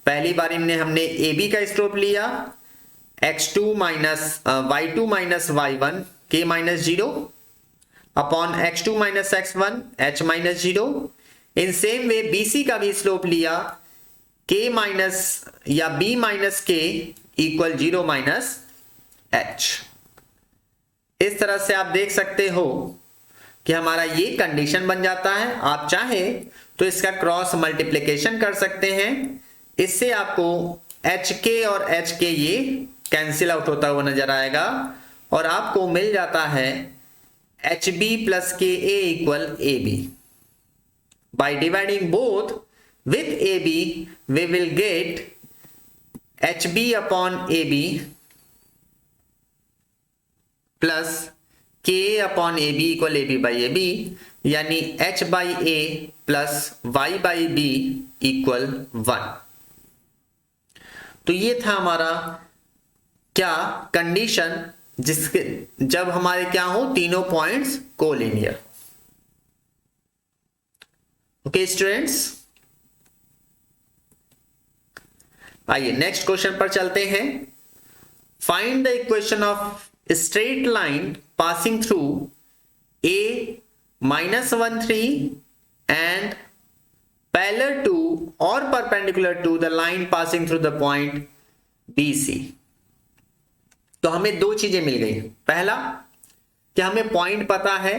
पहली बारी में हमने AB का स्लोप लिया x2 minus y2 minus y1 k minus 0 upon x2 minus x1 h minus 0। In same way BC का भी स्लोप लिया k माइनस या b minus k equal 0 minus h। इस तरह से आप देख सकते हो कि हमारा ये कंडीशन बन जाता है। आप चाहे तो इसका क्रॉस मल्टीप्लिकेशन कर सकते हैं, इससे आपको hk और hk ये कैंसिल आउट होता हुआ नजर आएगा और आपको मिल जाता है hb plus ka equal ab। By dividing both with ab we will get hb upon ab plus k upon ab equal ab by ab, यानी h by a plus y by b equal 1। तो ये था हमारा क्या condition जिसके जब हमारे क्या हो तीनों पॉइंट्स कोलिनियर। ओके स्टूडेंट्स, आइए नेक्स्ट क्वेश्चन पर चलते हैं। Find the equation of straight line passing through a -1 3 and parallel to or perpendicular to the line passing through the point BC। तो हमें दो चीजें मिल गई। पहला कि हमें पॉइंट पता है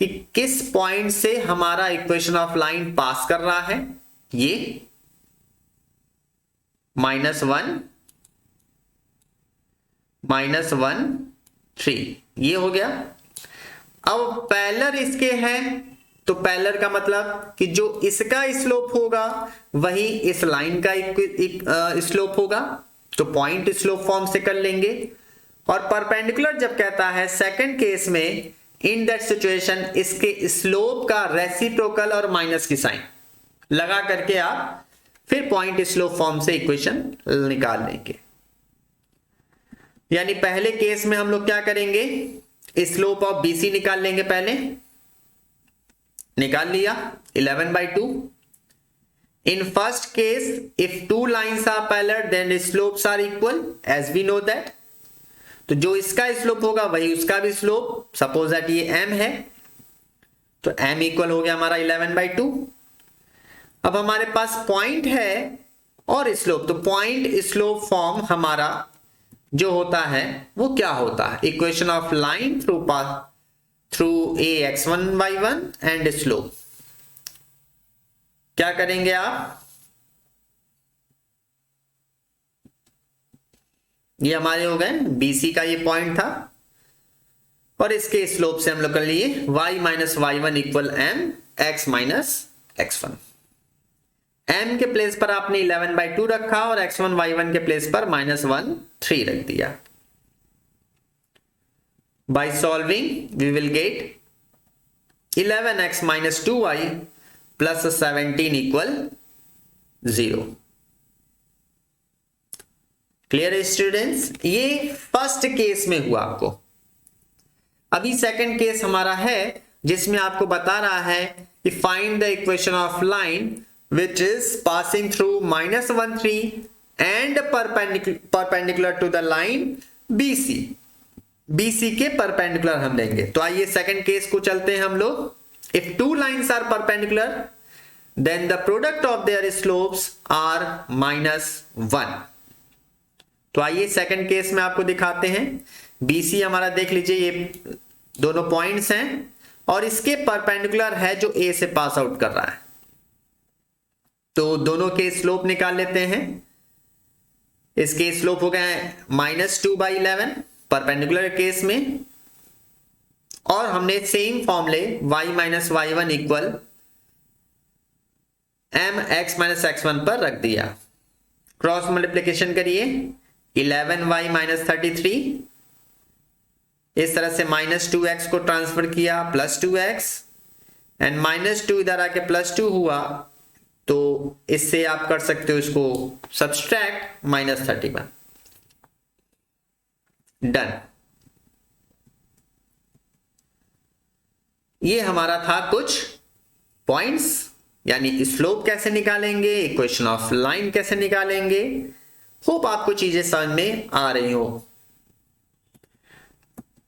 कि किस पॉइंट से हमारा इक्वेशन ऑफ लाइन पास कर रहा है, ये -1 3 ये हो गया। अब पैरेलल इसके हैं तो पैरेलल का मतलब कि जो इसका स्लोप होगा वही इस लाइन का स्लोप होगा, तो पॉइंट स्लोप फॉर्म से कर लेंगे। और परपेंडिकुलर जब कहता है सेकंड केस में, इन दैट सिचुएशन इसके स्लोप का रेसिप्रोकल और माइनस की साइन लगा करके आप फिर पॉइंट स्लोप फॉर्म से इक्वेशन निकाल लेंगे। यानी पहले केस में हम लोग क्या करेंगे, स्लोप ऑफ BC निकाल लेंगे। पहले निकाल लिया 11/2। In first case if two lines are parallel then slopes are equal as we know that. तो जो इसका स्लोप होगा वही उसका भी स्लोप, सपोज दैट ये m है तो m इक्वल हो गया हमारा 11/2। अब हमारे पास पॉइंट है और स्लोप, तो पॉइंट स्लोप फॉर्म हमारा जो होता है वो क्या होता है, equation of line through a x1 y1 and slope. क्या करेंगे आप, ये हमारे हो गए BC का ये पॉइंट था और इसके स्लोप से हम लोग कर लिए y minus y1 equal m x minus x1। m के प्लेस पर आपने 11/2 रखा और x1 y1 के प्लेस पर -1 3 रख दिया। By solving we will get 11x minus 2y plus 17 equal 0। Clear है स्टूडेंट्स, ये फर्स्ट केस में हुआ आपको। अभी सेकंड केस हमारा है जिसमें आपको बता रहा है कि find the equation of line which is passing through -1 3 and perpendicular to the line BC। BC के परपेंडिकुलर हम लेंगे। तो आइए सेकंड केस को चलते हैं हम लोग। If two lines are perpendicular then the product of their slopes are -1। तो आइए सेकंड केस में आपको दिखाते हैं। BC हमारा देख लीजिए, ये दोनों पॉइंट्स हैं और इसके परपेंडिकुलर है जो A से पास आउट कर रहा है। तो दोनों के स्लोप निकाल लेते हैं। इसके स्लोप हो गए -2/11 परपेंडिकुलर केस में, और हमने सेम फॉर्मूले y - y1 equal mx - x1 पर रख दिया। क्रॉस मल्टीप्लिकेशन करिए, 11y - 33, इस तरह से -2x को ट्रांसफर किया +2x, एंड -2 इधर आके +2 हुआ, तो इससे आप कर सकते हो इसको सब्सट्रैक्ट -31। डन। ये हमारा था कुछ पॉइंट्स, यानी स्लोप कैसे निकालेंगे, इक्वेशन ऑफ लाइन कैसे निकालेंगे। होप आपको चीजें समझ में आ रही हो।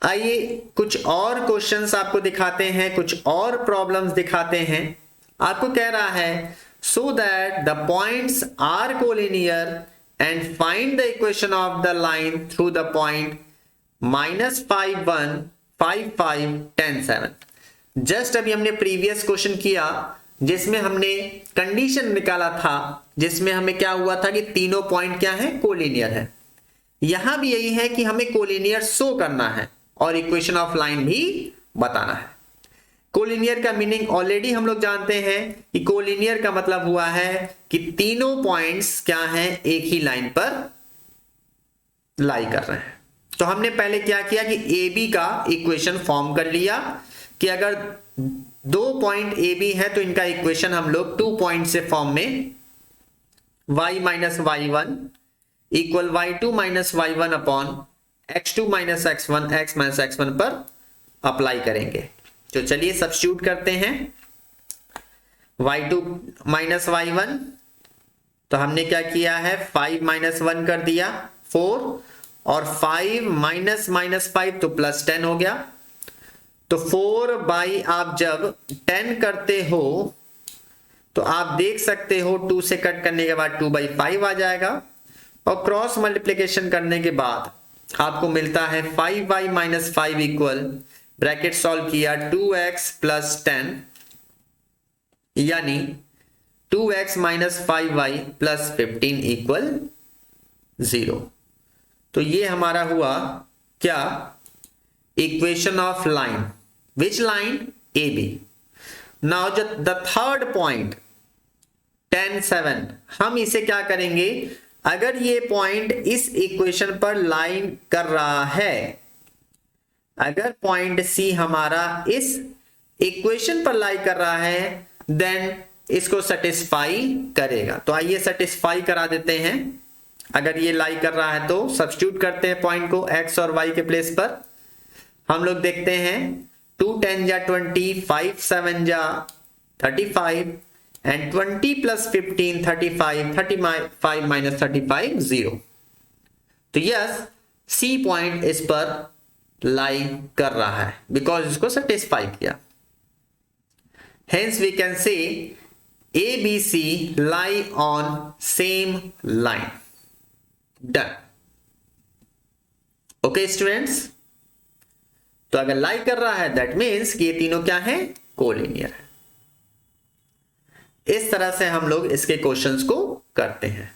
आइए कुछ और क्वेश्चंस आपको दिखाते हैं, कुछ और प्रॉब्लम्स दिखाते हैं। आपको कह रहा है so that the points are collinear and find the equation of the line through the point -5 1 5 5 10 7। Just अभी हमने प्रीवियस क्वेश्चन किया जिसमें हमने कंडीशन निकाला था, जिसमें हमें क्या हुआ था कि तीनों पॉइंट क्या है, कोलिनियर है। यहां भी यही है कि हमें कोलिनियर शो करना है और इक्वेशन ऑफ लाइन भी बताना है। कोलिनियर का मीनिंग ऑलरेडी हम लोग जानते हैं कि कोलिनियर का मतलब हुआ है कि तीनों पॉइंट्स क्या हैं, एक ही लाइन पर लाई कर रहे हैं। तो हमने पहले क्या किया कि AB का इक्वेशन फॉर्म कर लिया कि अगर दो पॉइंट AB है तो इनका इक्वेशन हम लोग 2 पॉइंट से फॉर्म में y - y1 equal y2 - y1 upon x2 - x1 x - x1 पर अप्लाई करेंगे। तो चलिए सब्स्टिट्यूट करते हैं। y2 - y1, तो हमने क्या किया है, 5 - 1 कर दिया 4, और 5 - -5 तो +10 हो गया। तो 4 बाई आप जब 10 करते हो तो आप देख सकते हो 2 से कट करने के बाद 2/5 आ जाएगा, और क्रॉस मल्टीप्लिकेशन करने के बाद आपको मिलता है 5y - 5 इक्वल, ब्रैकेट सॉल्व किया 2x + 10, यानी 2x - 5y + 15 इक्वल 0। तो ये हमारा हुआ क्या, equation of line. Which line, AB। Now the third point 10 7, हम इसे क्या करेंगे, अगर ये पॉइंट इस इक्वेशन पर लाइन कर रहा है, अगर पॉइंट C हमारा इस इक्वेशन पर लाई कर रहा है, देन इसको सेटिस्फाई करेगा। तो आइए सेटिस्फाई करा देते हैं। अगर ये लाई कर रहा है तो सब्स्टिट्यूट करते हैं पॉइंट को x और y के प्लेस पर। हम लोग देखते हैं 2 10 जा 20, 5 7 जा 35, एंड 20 + 15 35, 35 - 35 0। तो यस, C पॉइंट इस पर लाई कर रहा है बिकॉज इसको सेटिस्फाई किया। Hence we can say ABC lie on same line. Done. Okay students, तो अगर लाई कर रहा है दैट मीन्स कि ये तीनों क्या है, कोलिनियर है। इस तरह से हम लोग इसके क्वेश्चंस को करते हैं।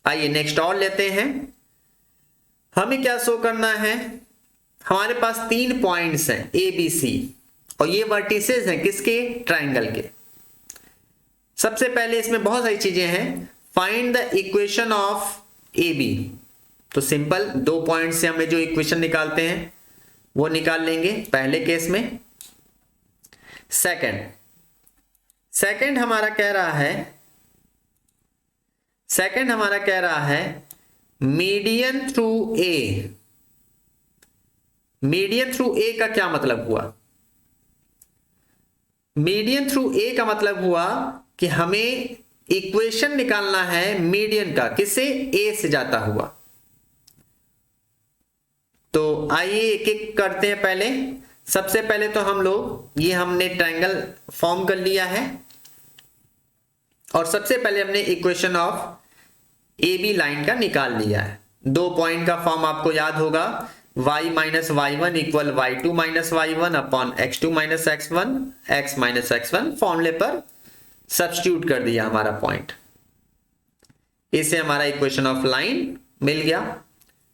आइए नेक्स्ट और लेते हैं। हमें क्या शो करना है, हमारे पास 3 पॉइंट्स हैं ABC, और ये वर्टिसेस हैं किसके, ट्राइंगल के। सबसे पहले इसमें बहुत सारी चीजें हैं। Find the equation of AB। तो सिंपल 2 पॉइंट से हमें जो इक्वेशन निकालते हैं वो निकाल लेंगे पहले केस में। सेकंड हमारा कह रहा है median through A, median through a का क्या मतलब हुआ? मीडियन थ्रू ए का मतलब हुआ कि हमें इक्वेशन निकालना है मीडियन का, किससे? ए से जाता हुआ। तो आइए एक एक करते हैं। पहले सबसे पहले तो हम लोग ये हमने ट्रायंगल फॉर्म कर लिया है और सबसे पहले हमने equation of A B line का निकाल लिया है। 2 पॉइंट का फॉर्म आपको याद होगा, y minus y one equal y two minus y one upon x two minus x one, x minus x one. फॉर्मूले पर सब्स्टिट्यूट कर दिया हमारा पॉइंट, इससे हमारा इक्वेशन ऑफ लाइन मिल गया।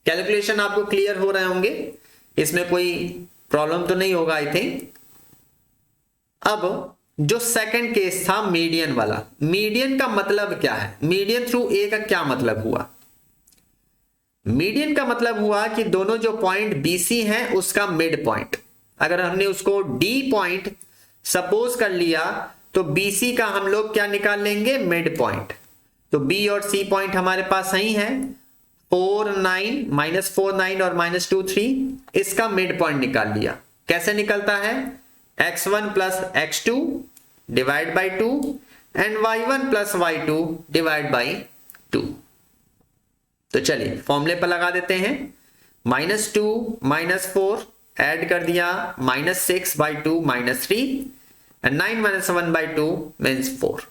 कैलकुलेशन आपको क्लियर हो रहे होंगे, इसमें कोई प्रॉब्लम तो नहीं होगा आई थिंक। अब जो सेकंड केस था मीडियन वाला, मीडियन का मतलब क्या है? मीडियन थ्रू ए का क्या मतलब हुआ? मीडियन का मतलब हुआ कि दोनों जो पॉइंट बीसी हैं उसका मिड पॉइंट, अगर हमने उसको डी पॉइंट सपोज कर लिया तो बीसी का हम लोग क्या निकाल लेंगे? Mid point. तो बी और सी पॉइंट हमारे पास सही है, 4 9 माइनस 4 9 और माइनस 2 3, इसका मिड पॉइंट निकाल लिया। कैसे निकलता है? x1 plus x2 divide by 2 and y1 plus y2 divide by 2। तो चलिए फॉर्मूले पर लगा देते हैं। -2 -4 ऐड कर दिया, -6 बाई 2 -3 एंड 9 - 1 बाई 2 मीन्स 4।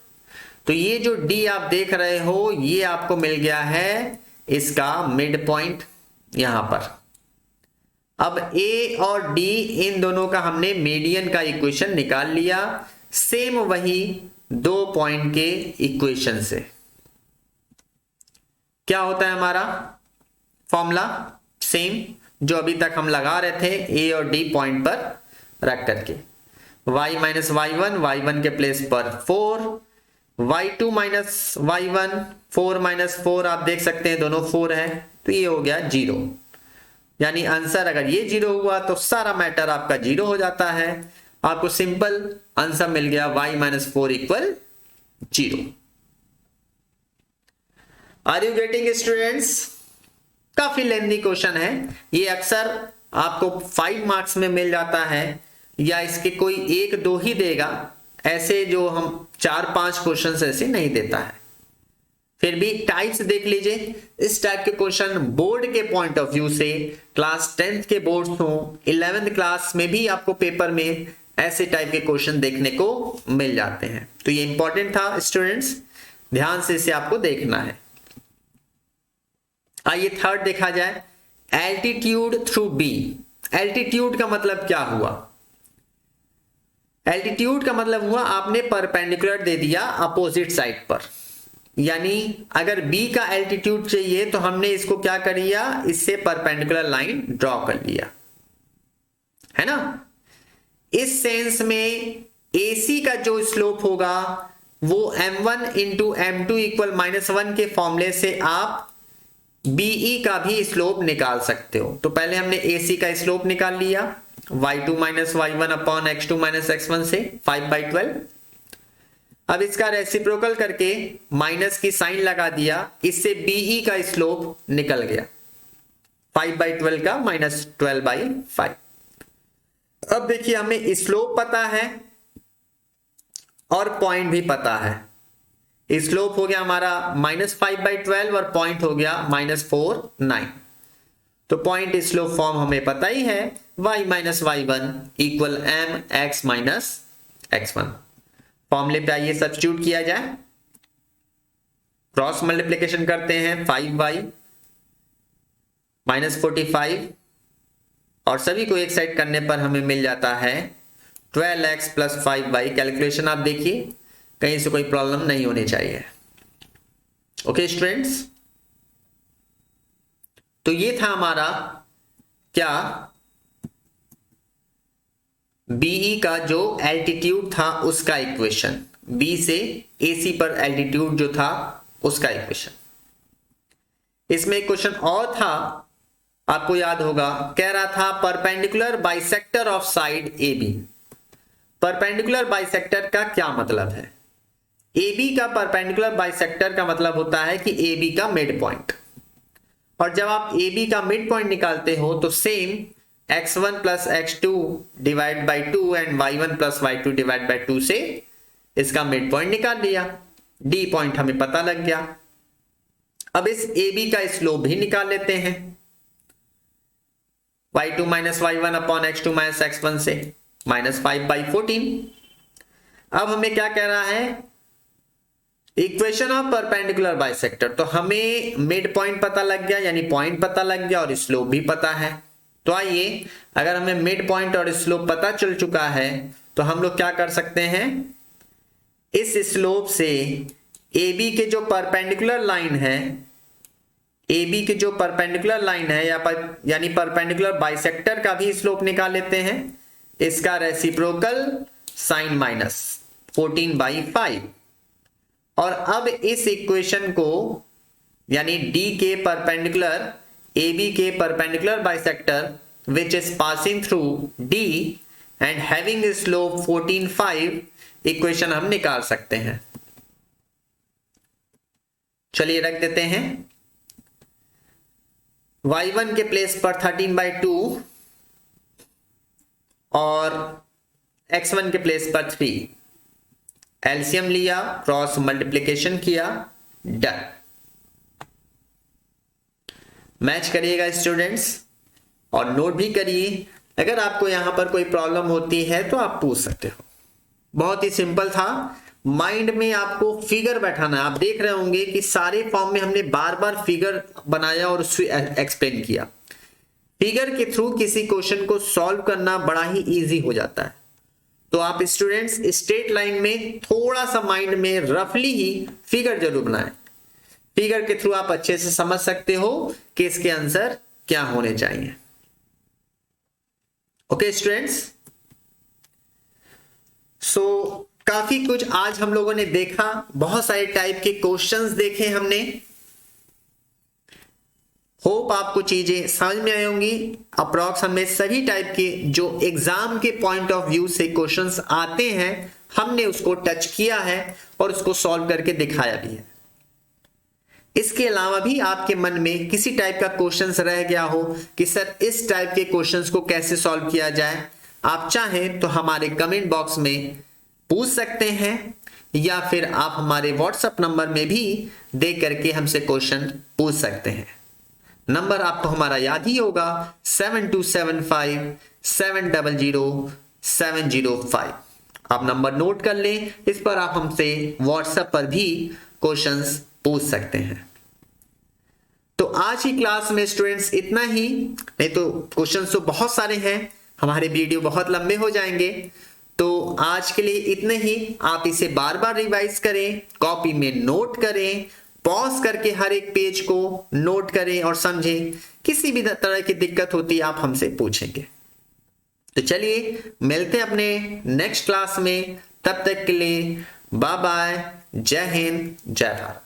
तो ये जो d आप देख रहे हो ये आपको मिल गया है इसका मिड पॉइंट यहां पर। अब a और d इन दोनों का हमने मीडियन का इक्वेशन निकाल लिया, सेम वही 2 पॉइंट के इक्वेशन से। क्या होता है हमारा फॉर्मूला? सेम जो अभी तक हम लगा रहे थे a और d पॉइंट पर रख करके, y minus y one, y one के प्लेस पर 4, y2 minus y one, 4 minus 4 आप देख सकते हैं दोनों 4 है, तो ये हो गया 0। यानी आंसर अगर ये 0 हुआ तो सारा मैटर आपका 0 हो जाता है। आपको सिंपल आंसर मिल गया y minus 4 equal 0। Are you getting students? काफी लेंथी क्वेश्चन है ये, अक्सर आपको 5 मार्क्स में मिल जाता है या इसके कोई 1 2 ही देगा, ऐसे जो हम 4-5 क्वेश्चन ऐसे नहीं देता है। फिर भी टाइप्स देख लीजिए, इस टाइप के क्वेश्चन बोर्ड के पॉइंट ऑफ व्यू से, क्लास 10th के बोर्ड हो, 11th क्लास में भी आपको पेपर में ऐसे टाइप के क्वेश्चन देखने को मिल जाते हैं। तो ये इंपॉर्टेंट था स्टूडेंट्स, ध्यान से इसे आपको देखना है। आइए थर्ड देखा जाए, एल्टीट्यूड थ्रू बी। एल्टीट्यूड का मतलब क्या हुआ? एल्टीट्यूड का मतलब हुआ आपने परपेंडिकुलर दे दिया अपोजिट साइड पर, यानी अगर b का एल्टीट्यूड चाहिए तो हमने इसको क्या कर लिया? इससे परपेंडिकुलर लाइन ड्रॉ कर लिया, है ना। इस सेंस में AC का जो स्लोप होगा वो m1 इंटू m2 इक्वल -1 के फॉर्मूले से आप BE का भी स्लोप निकाल सकते हो। तो पहले हमने AC का स्लोप निकाल लिया, y2 minus y1 upon x2 minus x1 से 5/12। अब इसका रेसिप्रोकल करके माइनस की साइन लगा दिया, इससे BE का स्लोप निकल गया, 5/12 का -12/5। अब देखिए हमें स्लोप पता है और पॉइंट भी पता है। स्लोप हो गया हमारा -5/12 और पॉइंट हो गया -4 9। तो पॉइंट स्लोप फॉर्म हमें पता ही है, y minus y one equal mx minus x1। फॉर्मूले पे आइए सब्स्टिट्यूट किया जाए, क्रॉस मल्टीप्लिकेशन करते हैं, 5y -45 और सभी को एक साइड करने पर हमें मिल जाता है 12x प्लस 5y। कैलकुलेशन आप देखिए, कहीं से कोई प्रॉब्लम नहीं होनी चाहिए। ओके स्टूडेंट्स, तो ये था हमारा क्या BE का जो एल्टीट्यूड था उसका इक्वेशन, B से AC पर एल्टीट्यूड जो था उसका इक्वेशन। इसमें एक क्वेश्चन और था, आपको याद होगा, कह रहा था perpendicular bisector of side AB। Perpendicular bisector का क्या मतलब है? AB का परपेंडिकुलर बाइसेक्टर का मतलब होता है कि AB का मिड पॉइंट, और जब आप AB का मिड पॉइंट निकालते हो तो same x1 plus x2 divide by 2 and y1 plus y2 divide by 2 से इसका मिड पॉइंट निकाल लिया, डी पॉइंट हमें पता लग गया। अब इस AB का स्लोप भी निकाल लेते हैं, y2 minus y1 upon x2 minus x1 से -5/14। अब हमें क्या कह रहा है, इक्वेशन ऑफ परपेंडिकुलर बाइसेक्टर। तो हमें मिड पॉइंट पता लग गया, यानी पॉइंट पता लग गया और स्लोप भी पता है। तो आइए, अगर हमें मिड पॉइंट और स्लोप पता चल चुका है तो हम लोग क्या कर सकते हैं, इस स्लोप से AB के जो परपेंडिकुलर लाइन है, AB के जो परपेंडिकुलर लाइन है यानी परपेंडिकुलर बाइसेक्टर का भी स्लोप निकाल लेते हैं। इसका रेसिप्रोकल साइन माइनस 14/5। और अब इस इक्वेशन को यानी D के परपेंडिकुलर AB के perpendicular bisector which is passing through D and having a slope 14/5 equation हम निकाल सकते हैं। चलिए रख देते हैं, y1 के प्लेस पर 13/2 और x1 के प्लेस पर 3, एलसीएम लिया, क्रॉस मल्टीप्लिकेशन किया, डन। मैच करिएगा स्टूडेंट्स और नोट भी करिए। अगर आपको यहां पर कोई प्रॉब्लम होती है तो आप पूछ सकते हो। बहुत ही सिंपल था, माइंड में आपको फिगर बैठाना है। आप देख रहे होंगे कि सारे फॉर्म में हमने बार बार फिगर बनाया और उससे एक्सप्लेन किया। फिगर के थ्रू किसी क्वेश्चन को सॉल्व करना बड़ा ही इजी हो जाता है। तो आप स्टूडेंट्स स्ट्रेट लाइन में थोड़ा सा माइंड में रफली ही फिगर जरूर बनाएं। फिगर के थ्रू आप अच्छे से समझ सकते हो कि इसके आंसर क्या होने चाहिए। ओके स्टूडेंट्स, सो काफी कुछ आज हम लोगों ने देखा, बहुत सारे टाइप के क्वेश्चंस देखे हमने। होप आपको चीजें समझ में आई होंगी। अप्रॉक्स हमें सभी टाइप के जो एग्जाम के पॉइंट ऑफ व्यू से क्वेश्चंस आते हैं हमने उसको टच किया है और उसको सॉल्व करके दिखाया भी है। इसके अलावा भी आपके मन में किसी टाइप का क्वेश्चंस रह गया हो कि सर इस टाइप के क्वेश्चंस को कैसे सॉल्व किया जाए, आप चाहें तो हमारे कमेंट बॉक्स में पूछ सकते हैं या फिर आप हमारे व्हाट्सएप नंबर में भी दे करके हमसे क्वेश्चन पूछ सकते हैं। नंबर आपको हमारा याद ही होगा 7275700705। आप नंबर नोट कर लें, इस पर आप हमसे व्हाट्सएप पर भी क्वेश्चंस पूछ सकते हैं। तो आज की क्लास में स्टूडेंट्स इतना ही, नहीं तो क्वेश्चंस तो बहुत सारे हैं, हमारे वीडियो बहुत लंबे हो जाएंगे। तो आज के लिए इतने ही। आप इसे बार बार रिवाइज करें, कॉपी में नोट करें, पॉज करके हर एक पेज को नोट करें और समझें। किसी भी तरह की दिक्कत होती है आप हमसे पूछेंगे। तो चलिए मिलते हैं अपने नेक्स्ट क्लास में, तब तक के लिए बाय बाय, जय हिंद, जय भारत।